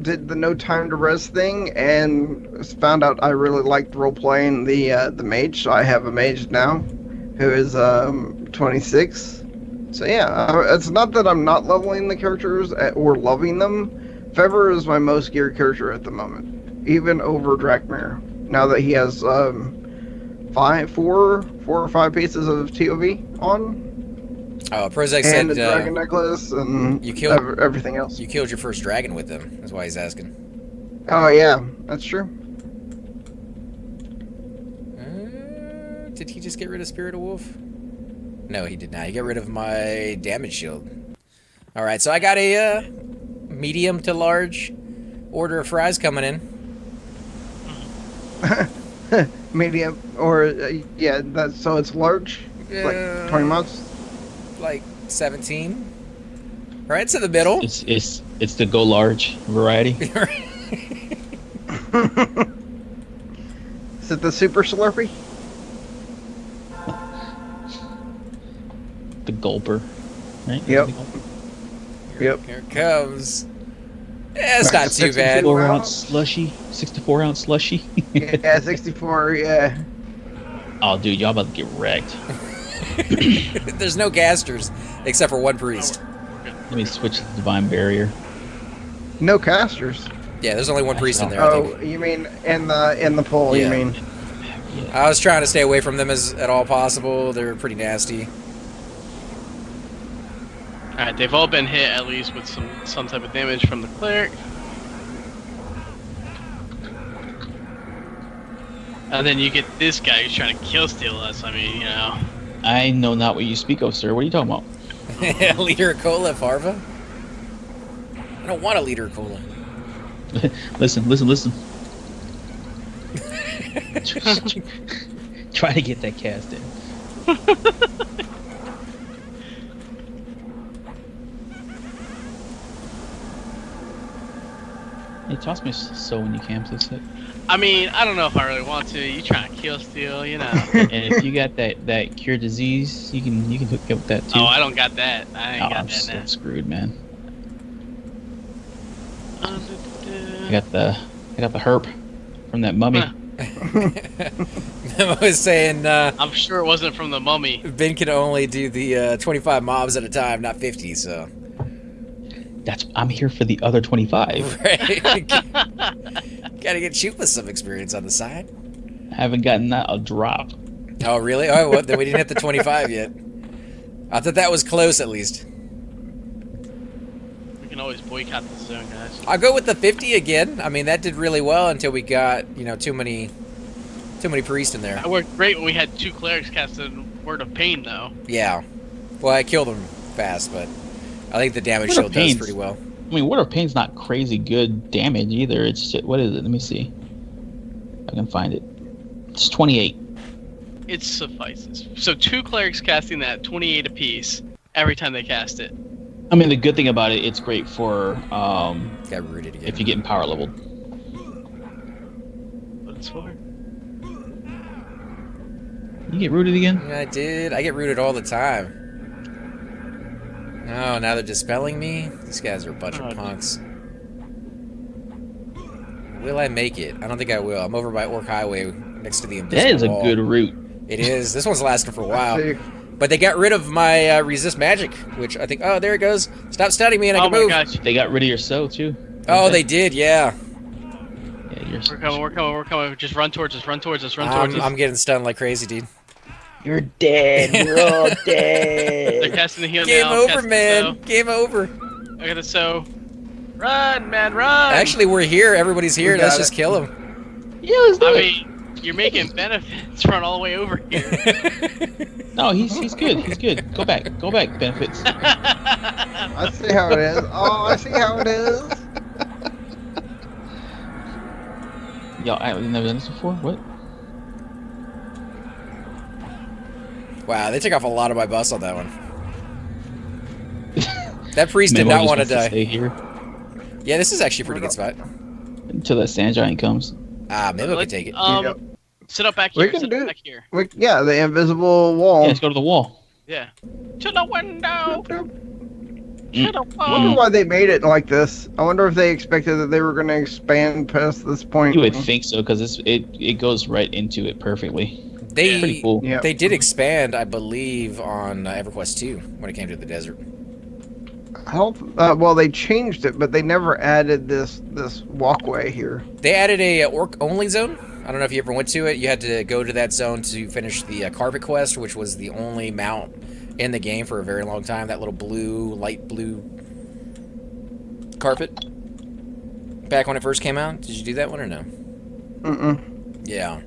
C: Did the no time to res thing and found out I really liked role playing the mage, so I have a mage now who is 26. So yeah, it's not that I'm not leveling the characters or loving them. Fever is my most geared character at the moment, even over Drakmir. Now that he has 4 or 5 pieces of TOV on.
B: Oh, Prozac said
C: the dragon necklace and
B: you killed
C: everything else.
B: You killed your first dragon with them. That's why he's asking.
C: Oh yeah, that's true.
B: Did he just get rid of Spirit of Wolf? No, he did not. He got rid of my damage shield. All right, so I got a medium to large order of fries coming in.
C: Medium or yeah, that's so it's large, like 20 months.
B: Like 17. Right to the middle.
D: It's the go large variety.
C: Is it the super Slurpee?
D: The gulper, right?
C: Yep. Yep.
B: Here it comes. Yeah, it's not too bad.
D: 64-ounce slushy. 64-ounce slushy.
C: Yeah, 64. Yeah.
D: Oh, dude, y'all about to get wrecked.
B: There's no casters except for one priest.
D: Let me switch to the Divine Barrier.
C: No casters.
B: Yeah, there's only one priest in there.
C: Oh, you mean in the pool?
B: Yeah.
C: You mean?
D: Yeah.
B: I was trying to stay away from them as at all possible. They're pretty nasty.
A: Alright, they've all been hit at least with some type of damage from the cleric. And then you get this guy who's trying to kill steal us. I mean, you know.
D: I know not what you speak of, sir. What are you talking about?
B: A liter of cola, Farva? I don't want a liter of cola.
D: Listen. Try to get that cast in. Hey, toss me so when you can, please.
A: I mean, I don't know if I really want to. You trying to kill steal, you know.
D: And if you got that cure disease, you can hook me up with that too.
A: Oh, I don't got that. I ain't got
D: I'm
A: that
D: so
A: now.
D: screwed, man. I got the herp from that mummy.
A: Huh.
B: Memo was saying
A: I'm sure it wasn't from the mummy.
B: Ben can only do the 25 mobs at a time, not 50, so.
D: I'm here for the other 25.
B: Right. Gotta get you with some experience on the side.
D: I haven't gotten that a drop.
B: Oh, really? Oh, well, then we didn't hit the 25 yet. I thought that was close, at least.
A: We can always boycott the zone, guys.
B: I'll go with the 50 again. I mean, that did really well until we got, too many priests in there.
A: That worked great when we had 2 clerics casting Word of Pain, though.
B: Yeah. Well, I killed them fast, but I think the damage
D: Word
B: shield
D: of
B: does
D: Pain's-
B: pretty well.
D: I mean, Word of Pain's not crazy good damage either. It's just, what is it? Let me see. I can find it. It's 28.
A: It suffices. So 2 clerics casting that 28 apiece every time they cast it.
D: I mean, the good thing about it, it's great for
B: Got rooted again.
D: if you get in power leveled.
A: What it's for?
D: You get rooted again?
B: Yeah, I did. I get rooted all the time. Oh, now they're dispelling me? These guys are a bunch of punks. Will I make it? I don't think I will. I'm over by Orc Highway next to the invisible
D: That is a
B: wall.
D: good route.
B: It is. This one's lasting for a while.
C: See,
B: But they got rid of my resist magic, which I think... Oh, there it goes. Stop stunning me and I
A: Oh
B: can
A: my
B: move.
A: gosh.
D: They got rid of your soul too.
B: Oh, they did, yeah.
D: Yeah,
A: We're coming. Just run towards us, run towards us.
B: I'm getting stunned like crazy, dude.
D: You're dead. We're all
A: They're
D: dead.
A: casting the heal
B: Game
A: now.
B: over,
A: casting
B: man.
A: the
B: Game over.
A: sow. I got the sow. Run, man, run!
B: Actually, we're here. Everybody's here.
C: We
B: Let's
C: got
B: just
C: it.
B: kill him.
D: Yeah, let's do
A: I
D: it.
A: mean, you're making benefits run all the way over here.
D: No, he's good. He's good. Go back, benefits.
C: I see how it is. Oh, I see how it is.
D: Yo, I've never done this before. What?
B: Wow, they took off a lot of my bus on that one. That priest did
D: Memo
B: not
D: just
B: want to
D: wants
B: die.
D: stay here
B: Yeah, this is actually a pretty good spot.
D: until that sand giant comes.
B: Ah, maybe we can take it.
C: Yep.
A: Sit up back
C: We
A: here.
C: can
A: Sit
C: do
A: up
C: it.
A: back here.
C: Yeah, the invisible wall.
D: Yeah, let's go to the wall.
A: Yeah. To the window. To the
C: I wonder
A: wall.
C: why they made it like this. I wonder if they expected that they were going to expand past this point.
D: You would think so because it goes right into it perfectly.
B: They
D: Pretty cool.
C: Yeah.
B: they did expand, I believe, on Everquest 2 when it came to the desert.
C: I don't, well, they changed it, but they never added this walkway here.
B: They added a orc-only zone. I don't know if you ever went to it. You had to go to that zone to finish the carpet quest, which was the only mount in the game for a very long time. That little light blue carpet. Back when it first came out. Did you do that one or no?
C: Mm-mm.
B: Yeah.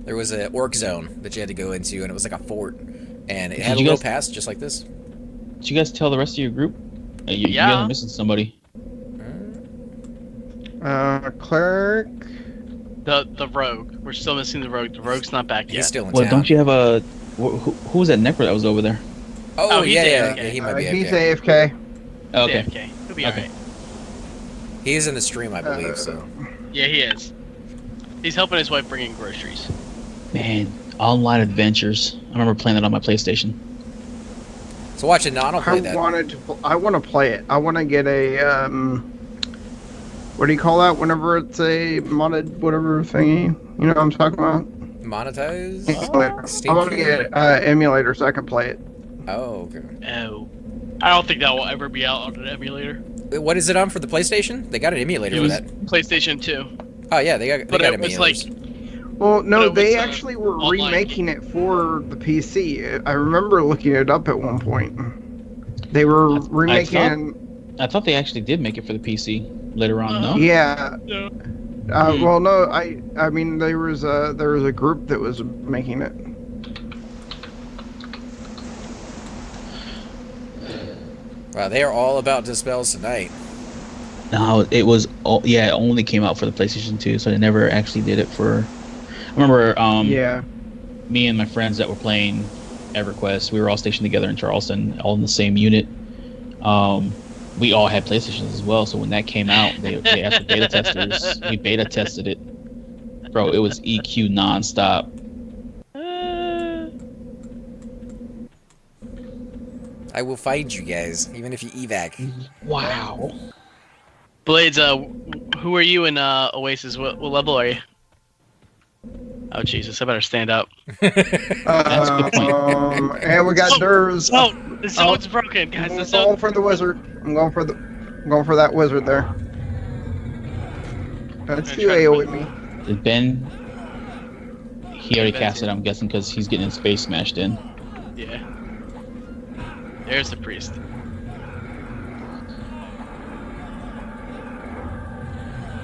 B: There was an orc zone that you had to go into, and it was like a fort. And it
D: Did
B: had a
D: you
B: little
D: guys-
B: pass just like this.
D: Did you guys tell the rest of your group? You
A: Yeah.
D: guys are missing somebody.
C: Cleric.
A: The rogue. We're still missing the rogue. The rogue's not back
B: He's
A: yet.
B: still in
D: Well,
B: town.
D: don't you have a? Who was that necro that was over there?
B: Oh,
A: Oh, he's
B: yeah,
A: AFK.
B: he might be
C: He's
B: AFK.
C: AFK.
D: Oh, okay.
A: Okay. He'll be
D: Okay.
A: alright.
B: He is in the stream, I believe, so.
A: Yeah, he is. He's helping his wife bring in groceries.
D: Man, online adventures. I remember playing that on my PlayStation.
B: So watch it. No, I don't play
C: I
B: that.
C: I want to play it. I want to get a what do you call that? Whenever it's a modded whatever thingy. You know what I'm talking about?
B: Monetize?
C: I want to get an emulator so I can play it.
B: Oh, okay.
A: Oh. I don't think that will ever be out on an emulator.
B: Wait, what is it on for the PlayStation? They got an emulator
A: It
B: for
A: was
B: that.
A: PlayStation 2.
B: Oh yeah, they got
A: But it was
B: emulators.
A: like
C: Well, no,
A: But it
C: they
A: was,
C: actually were
A: online
C: remaking it for the PC. I remember looking it up at one point. They were
D: I
C: remaking.
D: I thought they actually did make it for the PC later on. No.
C: Yeah.
A: No.
C: Well, no. I mean, there was a group that was making it.
B: Wow, they are all about dispels tonight.
D: No, it was. It only came out for the PlayStation 2, so they never actually did it for. I remember.
C: Yeah.
D: Me and my friends that were playing Everquest, we were all stationed together in Charleston, all in the same unit. We all had PlayStations as well, so when that came out, they asked for beta testers. We beta tested it. Bro, it was EQ nonstop.
B: I will find you guys, even if you evac.
D: Wow.
A: Blades, who are you in Oasis? What level are you? Oh Jesus, I better stand up.
D: That's a good point.
C: And we got Durs.
A: Oh, the zone's broken, guys. The
C: I'm
A: zone.
C: going for the wizard. I'm going for that wizard there. That's
A: I'm
C: two
A: gonna try
C: AO
A: to
C: with me.
D: Did Ben? He already cast it, I'm guessing, because he's getting his face smashed in.
A: Yeah. There's the priest.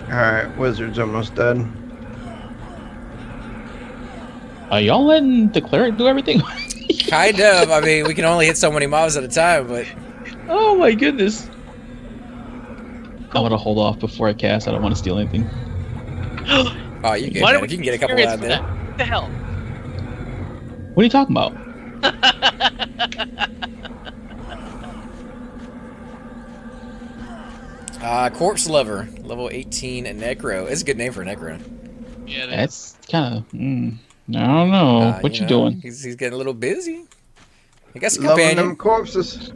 C: Alright, wizard's almost dead.
D: Are y'all letting the cleric do everything?
B: Kind of. I mean, we can only hit so many mobs at a time, but...
D: Oh my goodness. I'm gonna hold off before I cast. I don't want to steal anything.
B: Oh, you good,
A: Why
B: man.
A: do
B: If you can get a
A: we
B: couple
A: experience
B: out there.
A: that? What the hell?
D: What are you talking about?
B: Corpse Lover, level 18 at Necro. It's a good name for a Necro.
A: Yeah,
D: That's kind of. I don't know. What you doing?
B: He's getting a little busy. He got some
C: Loving
B: companion.
C: them corpses.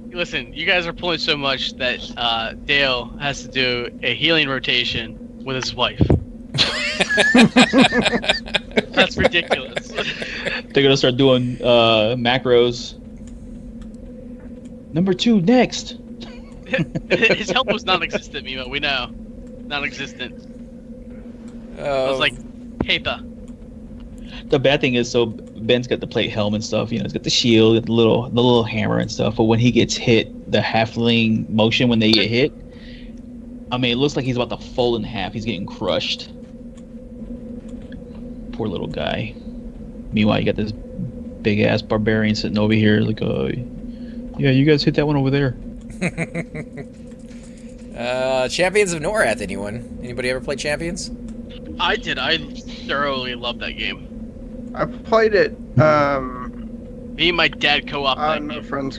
A: Listen, you guys are pulling so much that Dale has to do a healing rotation with his wife. That's ridiculous.
D: They're gonna start doing macros. Number 2 next.
A: His help was non-existent, Mimo. We know, non-existent. I was like, Keita.
D: The bad thing is, so Ben's got the plate helm and stuff. You know, he's got the shield, got the little hammer and stuff. But when he gets hit, the halfling motion when they get hit, I mean, it looks like he's about to fold in half. He's getting crushed. Poor little guy. Meanwhile, you got this big ass barbarian sitting over here, like, yeah, you guys hit that one over there.
B: Champions of Norath, anyone? Anybody ever play Champions?
A: I did. I thoroughly loved that game.
C: I played it
A: Me and my dad co-op that
C: on a
A: game.
C: friend's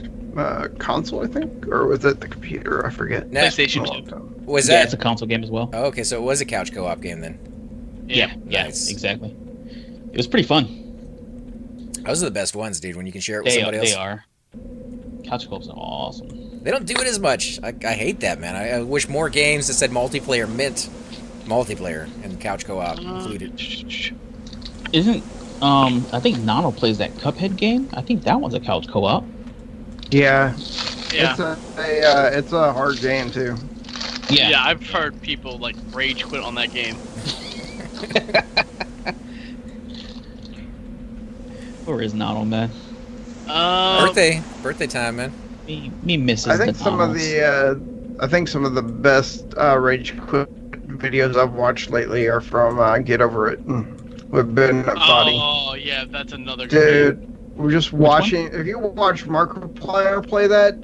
C: console, I think, or was it the computer? I forget.
A: PlayStation
C: Long
A: 2.
C: time.
B: Was
D: Yeah,
B: that?
D: it's a console game as well.
B: Oh, okay, so it was a couch co-op game then.
A: Yeah.
B: Nice.
D: Exactly. It was pretty fun.
B: Those are the best ones, dude. When you can share it with somebody else.
D: They are. Couch co-ops are awesome.
B: They don't do it as much. I hate that, man. I wish more games that said multiplayer meant multiplayer and couch co-op included.
D: Isn't I think Nano plays that Cuphead game. I think that one's a couch co-op.
C: Yeah.
A: Yeah.
C: It's a hard game too.
A: Yeah, I've heard people like rage quit on that game.
D: Where is Nano, man?
B: Birthday time, man.
D: Me misses
C: I think
D: the
C: some of
D: Nanos.
C: the best rage quit videos I've watched lately are from Get Over It with Ben Body.
A: Oh yeah, that's another good game.
C: Dude, we're just watching. If you watch Markiplier play that,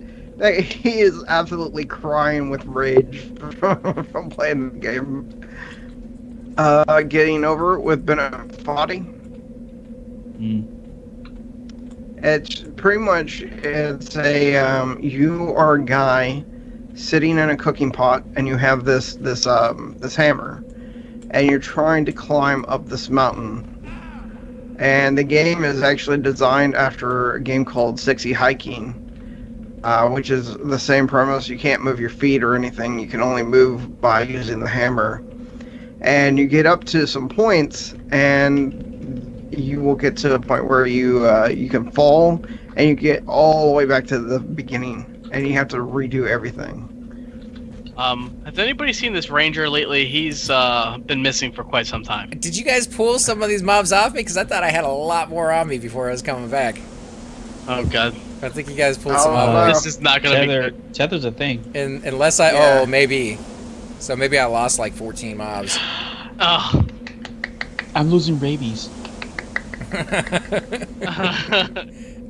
C: he is absolutely crying with rage from playing the game. Getting Over It with Ben Body. It's pretty much you are a guy sitting in a cooking pot and you have this hammer and you're trying to climb up this mountain. And the game is actually designed after a game called Sexy Hiking, which is the same premise. You can't move your feet or anything. You can only move by using the hammer. And you get up to some points and you will get to a point where you can fall and you get all the way back to the beginning and you have to redo everything.
A: Has anybody seen this ranger lately? He's been missing for quite some time.
B: Did you guys pull some of these mobs off me? Because I thought I had a lot more on me before I was coming back.
A: Oh god.
B: I think you guys pulled
C: Oh,
B: some off.
C: wow.
A: This is not gonna be good.
D: Tether's a thing.
B: And unless I,
C: Yeah.
B: oh, maybe. So maybe I lost like 14 mobs.
A: Oh.
D: I'm losing rabies.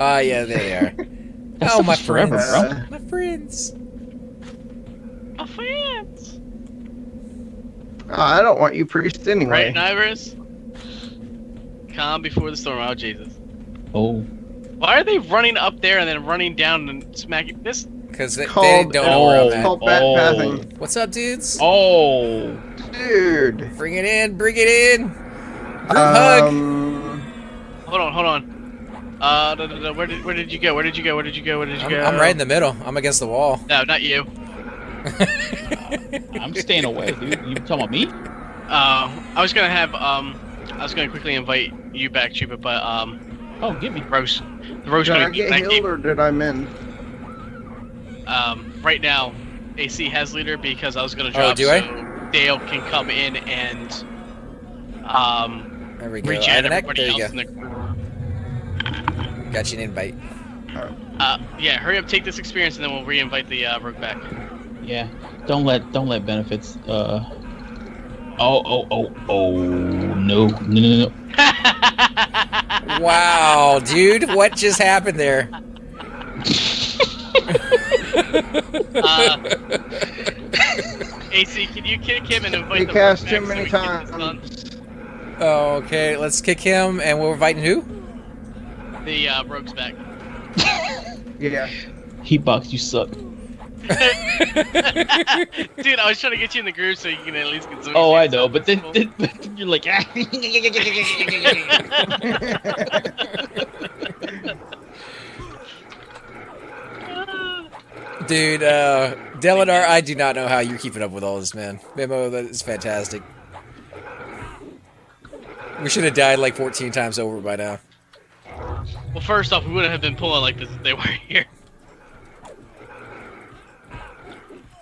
B: Oh, yeah, there they are.
D: That
B: Oh,
D: stuff
B: my
D: is forever,
B: friends.
D: bro.
B: My friends.
A: My friends.
C: I don't want you priest anyway.
A: Right, Nivers? Calm before the storm. Oh, Jesus.
D: Oh.
A: Why are they running up there and then running down and smacking this?
B: Because they
C: Called-
B: don't know where I'm at.
C: Called bat pathing.
B: What's up, dudes?
D: Oh.
C: Dude.
B: Bring it in, bring it in. Group hug.
A: Hold on. Where did you go? Where did you go?
B: I'm right in the middle. I'm against the wall.
A: No, not you.
D: I'm staying away, dude. You talking about me?
A: I was gonna have I was gonna quickly invite you back, Chupa, but
D: Oh, get me.
A: the roast
C: Did
A: gonna
C: I
A: be
C: get
A: back.
C: healed or did I mend?
A: Right now, AC has leader because I was gonna drop.
B: do I?
A: So Dale can come in and
B: There we go.
A: regen
B: Ivanek,
A: everybody
B: there you
A: else
B: go.
A: in the group.
B: Got you an invite.
A: Yeah, hurry up, take this experience, and then we'll re-invite the rogue back.
D: Yeah. Don't let benefits. No.
B: Wow, dude. What just happened there?
A: AC, can you kick him and invite
C: He
A: the
C: cast
A: rogue back
C: too
A: so
C: many
A: we can get this done?
C: times.
B: Okay, let's kick him, and we're inviting who?
A: The rogue's back.
C: Yeah.
D: He bucks. You suck.
A: Dude, I was trying to get you in the groove so you can at least get some.
D: Oh, I
A: experience
D: know,
A: on
D: but
A: this
D: then
A: level.
D: you're like,
B: Dude, Delanar, I do not know how you're keeping up with all this, man. Memo, that is fantastic. We should have died like 14 times over by now.
A: Well, first off, we wouldn't have been pulling like this if they weren't here.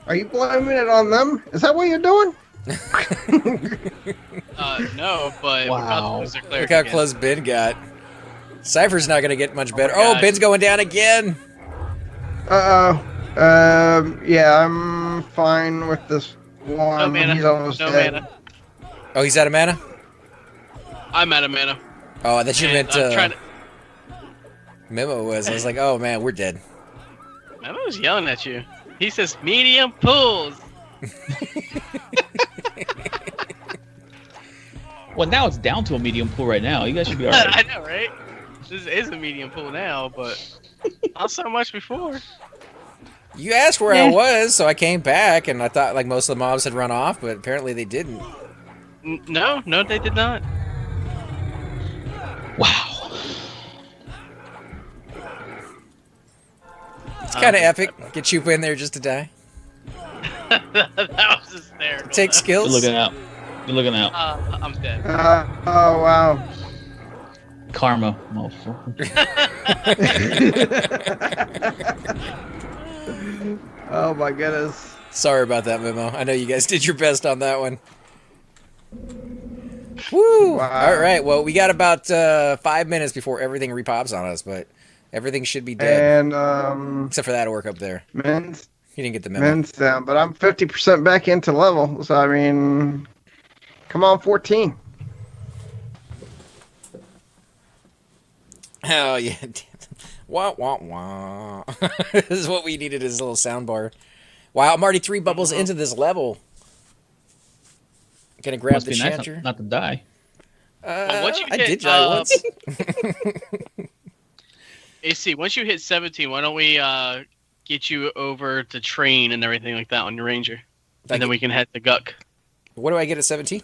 C: Are you blaming it on them? Is that what you're doing?
A: No, but we're about to lose their cleric
B: Look how
A: again.
B: close Ben got. Cypher's not going to get much better.
A: my
B: Oh,
A: God.
B: Ben's going down again.
C: Yeah, I'm fine with this one.
A: No mana.
C: He's almost
A: No
C: dead.
A: mana.
B: Oh, he's out of mana?
A: I'm out of mana.
B: Oh, that you
A: And
B: meant
A: I'm trying to...
B: Memo was. I was like, oh man, we're dead.
A: Memo was yelling at you. He says medium pulls.
D: well, now it's down to a medium pool right now. You guys should be
A: I
D: alright.
A: know, right? This is a medium pull now, but not so much before.
B: You asked where I was, so I came back, and I thought like most of the mobs had run off, but apparently they didn't.
A: No, they did not.
D: Wow.
B: It's kind of epic. Get Chupa in there just to die.
A: That was hysterical.
B: Take
A: though.
B: skills.
D: You're looking out. You're looking out.
A: I'm dead.
C: Oh, wow.
D: Karma, motherfucker.
C: Oh, my goodness.
B: Sorry about that, Memo. I know you guys did your best on that one. Woo!
C: Wow.
B: All right. Well, we got about 5 minutes before everything repops on us, but everything should be dead
C: And,
B: except for that orc up there.
C: men's,
B: He didn't get the memo.
C: men's down, but I'm 50% back into level, so I mean, come on, 14.
B: Oh yeah. Wah wah wah. This is what we needed, is a little sound bar. Wow, I'm already 3 bubbles into this level. Gonna grab
D: Must
B: the
D: be nice
B: chanter.
D: not to die.
A: Well, once you
B: I
A: hit,
B: did die once.
A: AC, once you hit 17, why don't we get you over to train and everything like that on your ranger, and then we can head to Guck
B: What do I get at 17?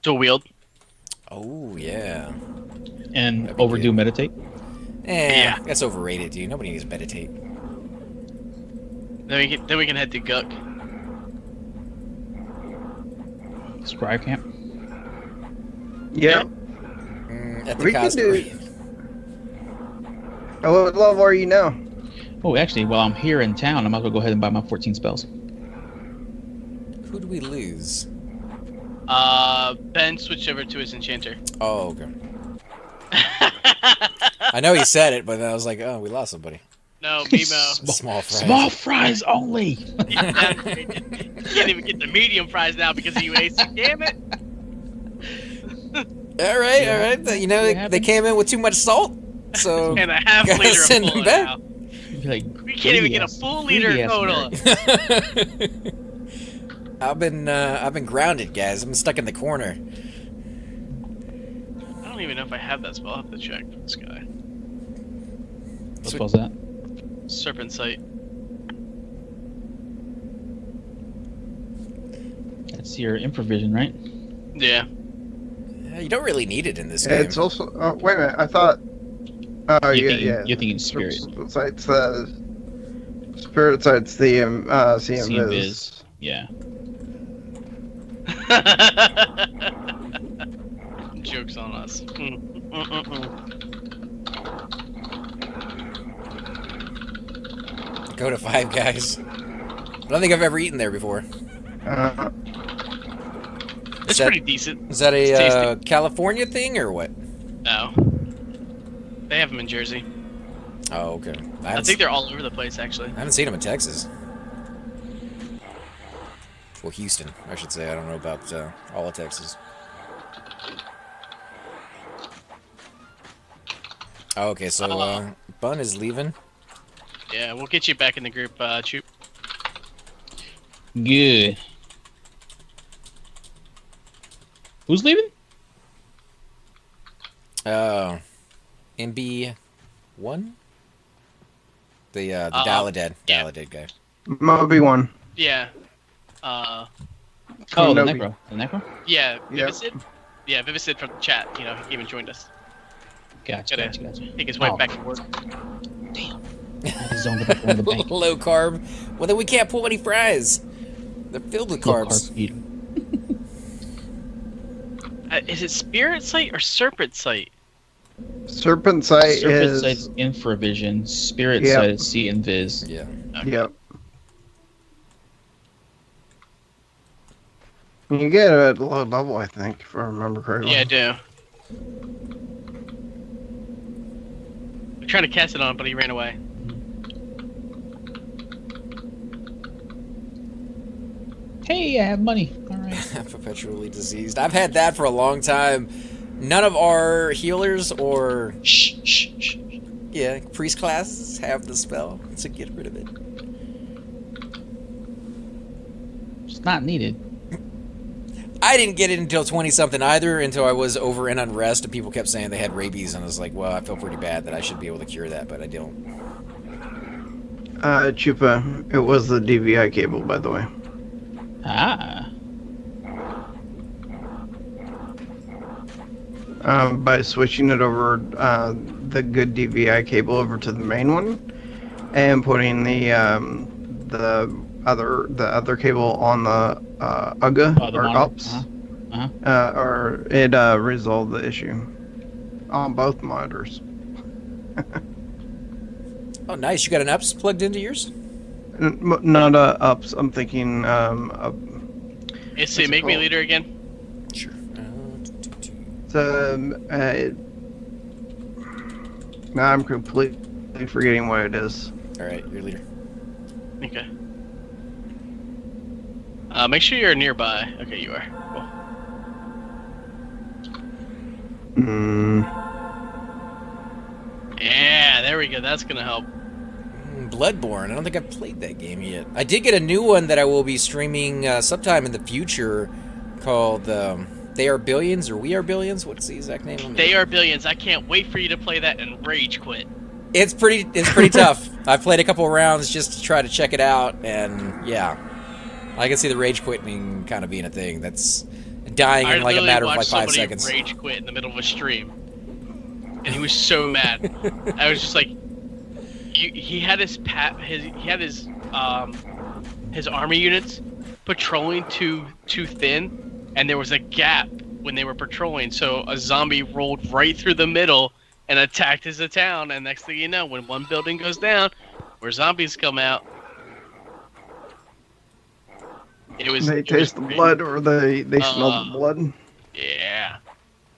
A: to wield.
B: Oh yeah.
D: And
B: That'd be
D: overdo
B: good.
D: meditate.
A: Yeah.
B: That's overrated, dude. Nobody needs to meditate.
A: Then we can head to Guck.
D: Scribe camp.
C: Yeah.
B: At the
C: We can
B: cost
C: do
B: of-
C: it. Oh, what level are you now?
D: Oh, actually, while I'm here in town, I might as well go ahead and buy my 14 spells.
B: Who do we lose?
A: Ben switched over to his enchanter.
B: Oh, okay. I know he said it, but then I was like, oh, we lost somebody.
A: No, Mimo.
B: Small fries.
D: Small fries only.
A: You can't even get the medium fries now because of you, AC. Damn it.
B: All right. You know, they came in with too much salt, so
A: And a half
B: gotta
A: liter
B: send
A: of
B: them
A: cola
B: back.
A: now.
D: Like,
A: We can't even get a full liter of cola.
B: I've been grounded, guys. I'm stuck in the corner.
A: I don't even know if I have that spell. I'll have to check for this guy.
D: What spell's that?
A: Serpent Sight.
D: That's your improvision, right?
A: Yeah.
B: Yeah, you don't really need it in this game.
C: It's also. Wait a minute. I thought. Oh yeah.
D: You're thinking spirit.
C: Sight's the. Spirit sight's the see
D: See
C: invis.
D: Viz. Yeah.
A: Joke's on us.
B: Go to Five Guys. I don't think I've ever eaten there before.
A: It's
B: that-
A: pretty decent.
B: Is that
A: It's
B: a
A: tasty.
B: California thing or what?
A: No. They have them in Jersey.
B: Oh, okay.
A: I think they're all over the place, actually.
B: I haven't seen them in Texas. Well, Houston, I should say. I don't know about all of Texas. Oh, okay, so Bun is leaving.
A: Yeah, we'll get you back in the group, Choop.
D: Good. Who's leaving?
B: MB1? The Daladed.
A: yeah.
B: Daladed guy.
C: Moby one.
A: Yeah.
D: Oh, the
C: Nobi.
D: Necro. The Necro?
A: Yeah,
C: Yep.
A: Vivisid? Yeah, Vivisid from the chat. You know, he even joined us.
D: Gotcha.
A: Take his way back to work.
D: Damn. I had to zone back around the bank.
B: Low carb. Well, then we can't pull any fries. They're filled with
D: Low
B: carbs.
D: carb eater.
A: Is it Spirit Sight or Serpent Sight?
C: Serpent sight
D: Serpent
C: is.
D: Sight's infravision. Spirit
C: Yep.
D: Sight is see and viz.
B: Yeah.
A: Okay.
C: Yep. You get it at low level, I think, if I remember correctly.
A: Yeah, I do. I tried to cast it on him, but he ran away.
D: Hey, I have money. All right.
B: Perpetually diseased. I've had that for a long time. None of our healers or
D: Shh, shh, shh.
B: priest classes have the spell to get rid of it.
D: It's not needed.
B: I didn't get it until 20-something either, until I was over in unrest and people kept saying they had rabies, and I was like, well, I feel pretty bad that I should be able to cure that, but I don't.
C: Chupa, it was the DVI cable, by the way.
D: Ah.
C: By switching it over, the good DVI cable over to the main one, and putting the other cable on the UGA
D: Oh, the
C: or
D: monitor.
C: UPS,
D: Uh-huh.
C: or it resolved the issue on both monitors.
B: Oh, nice. You got an UPS plugged into yours?
C: Not UPS. I'm thinking
A: Is
C: What's it
A: it make me
C: called?
A: leader again?
B: Sure.
C: now I'm completely forgetting what it is.
B: All right, your leader.
A: Okay. Make sure you're nearby. Okay, you are. Cool. Yeah, there we go. That's gonna help.
B: Bloodborne. I don't think I've played that game yet. I did get a new one that I will be streaming sometime in the future called They Are Billions or We Are Billions. What's the exact name?
A: They Are Billions. I can't wait for you to play that and rage quit.
B: It's pretty tough. I've played a couple rounds just to try to check it out, and yeah, I can see the rage quitting kind of being a thing. That's dying in like a matter of like 5 seconds.
A: Rage quit in the middle of a stream, and he was so mad. I was just like, he had his army units patrolling too thin, and there was a gap when they were patrolling, so a zombie rolled right through the middle and attacked his town. And next thing you know, when one building goes down, where zombies come out,
C: They taste the blood, or they smell the blood.
A: Yeah,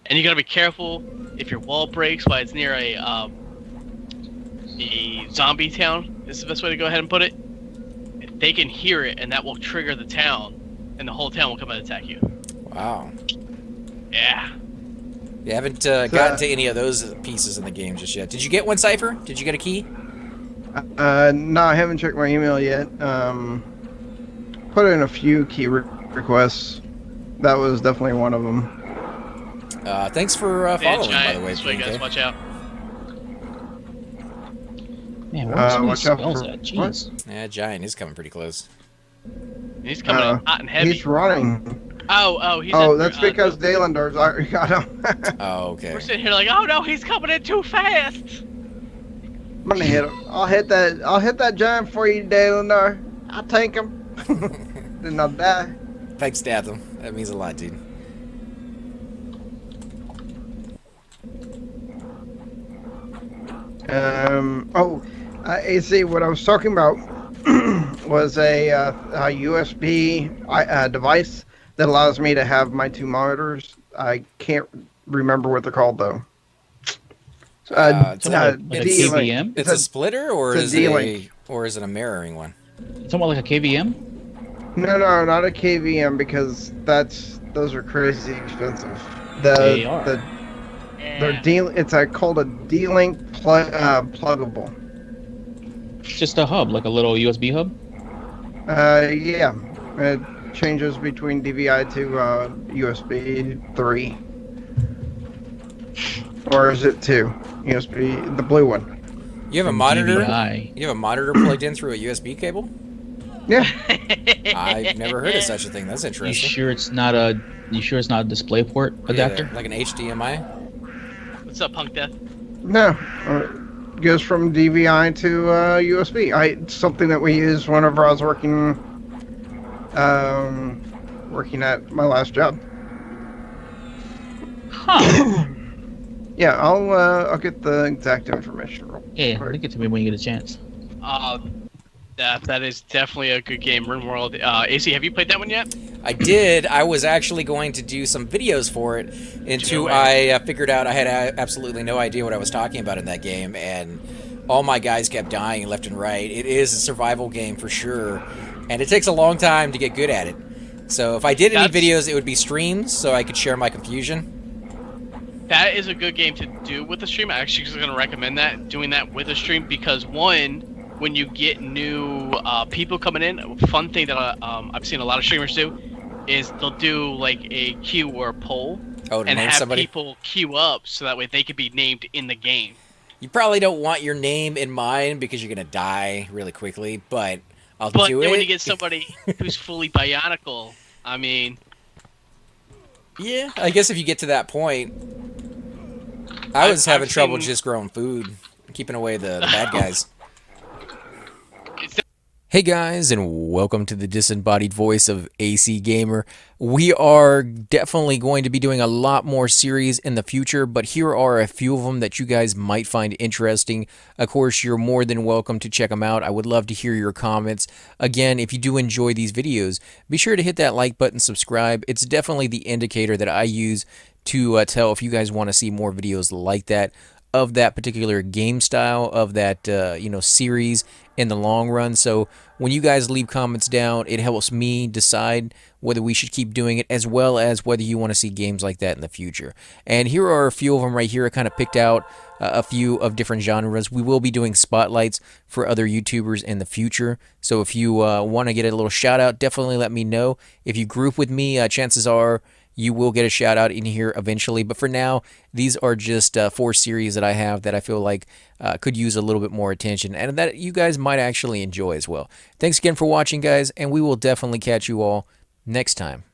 A: and you gotta be careful if your wall breaks while it's near a a zombie town. This is the best way to go ahead and put it. They can hear it, and that will trigger the town, and the whole town will come and attack you.
B: Wow.
A: Yeah.
B: You haven't gotten to any of those pieces in the game just yet. Did you get one, Cypher? Did you get a key?
C: No, I haven't checked my email yet. Put in a few key requests. That was definitely one of them.
B: Thanks for following, by the way.
A: This way, guys, watch out.
D: Man, where's some of
C: watch
D: these
C: out
D: spells
C: for-
D: at? Jeez.
B: Yeah, Giant is coming pretty close.
A: He's coming in hot and heavy.
C: He's running.
A: He's
C: Oh, that's because Dalendar's already got him.
B: Oh, okay.
A: We're sitting here like, oh no, he's coming in too fast.
C: I'm gonna hit him. I'll hit that giant for you, Dalandar. I'll take him. Then I'll die.
B: Thanks, Datham. That means a lot, dude.
C: AC, what I was talking about was a USB device that allows me to have my two monitors. I can't remember what they're called though.
B: It's a
D: KVM?
B: It's a splitter, or
C: it's
B: is
C: a D-Link.
B: it a mirroring one?
D: Talking about like a KVM?
C: No, not a KVM because those are crazy expensive.
D: They are.
C: It's called a D-Link pluggable.
D: It's just a hub, like a little USB hub?
C: Yeah. It changes between DVI to USB 3. Or is it 2? USB, the blue one.
B: You have a monitor?
D: DVI.
B: You have a monitor plugged in through a USB cable?
C: Yeah.
B: I've never heard of such a thing. That's
D: You
B: interesting.
D: sure it's not a display port adapter?
B: Yeah, like an HDMI?
A: What's up, Punk Death?
C: No. Goes from DVI to USB. It's something that we used whenever I was working at my last job.
D: Huh.
C: Yeah, I'll get the exact information.
D: Yeah, link it to me when you get a chance.
A: That is definitely a good game, RimWorld. AC, have you played that one yet?
B: I did. I was actually going to do some videos for it until I figured out I had absolutely no idea what I was talking about in that game, and all my guys kept dying left and right. It is a survival game for sure, and it takes a long time to get good at it. So if I did any videos, it would be streams so I could share my confusion.
A: That is a good game to do with a stream. I actually was going to recommend doing that with a stream, because one, when you get new people coming in, a fun thing that I've seen a lot of streamers do is they'll do like a queue or a poll and have
B: somebody.
A: people queue up so that way they could be named in the game.
B: You probably don't want your name in mine because you're going to die really quickly, but I'll
A: But
B: do
A: then
B: it.
A: when you get somebody who's fully bionicle, I mean...
B: Yeah, I guess if you get to that point... I was having trouble just growing food, keeping away the bad guys. Hey guys, and welcome to the disembodied voice of AC Gamer. We are definitely going to be doing a lot more series in the future, but here are a few of them that you guys might find interesting. Of course, you're more than welcome to check them out. I would love to hear your comments. Again, if you do enjoy these videos, be sure to hit that like button, subscribe. It's definitely the indicator that I use to tell if you guys want to see more videos like that, of that particular game style, of that series in the long run. So when you guys leave comments down, it helps me decide whether we should keep doing it, as well as whether you want to see games like that in the future. And here are a few of them right here. I kind of picked out a few of different genres. We will be doing spotlights for other YouTubers in the future. So if you want to get a little shout out, definitely let me know. If you group with me, chances are you will get a shout out in here eventually. But for now, these are just 4 series that I have that I feel like could use a little bit more attention, and that you guys might actually enjoy as well. Thanks again for watching, guys, and we will definitely catch you all next time.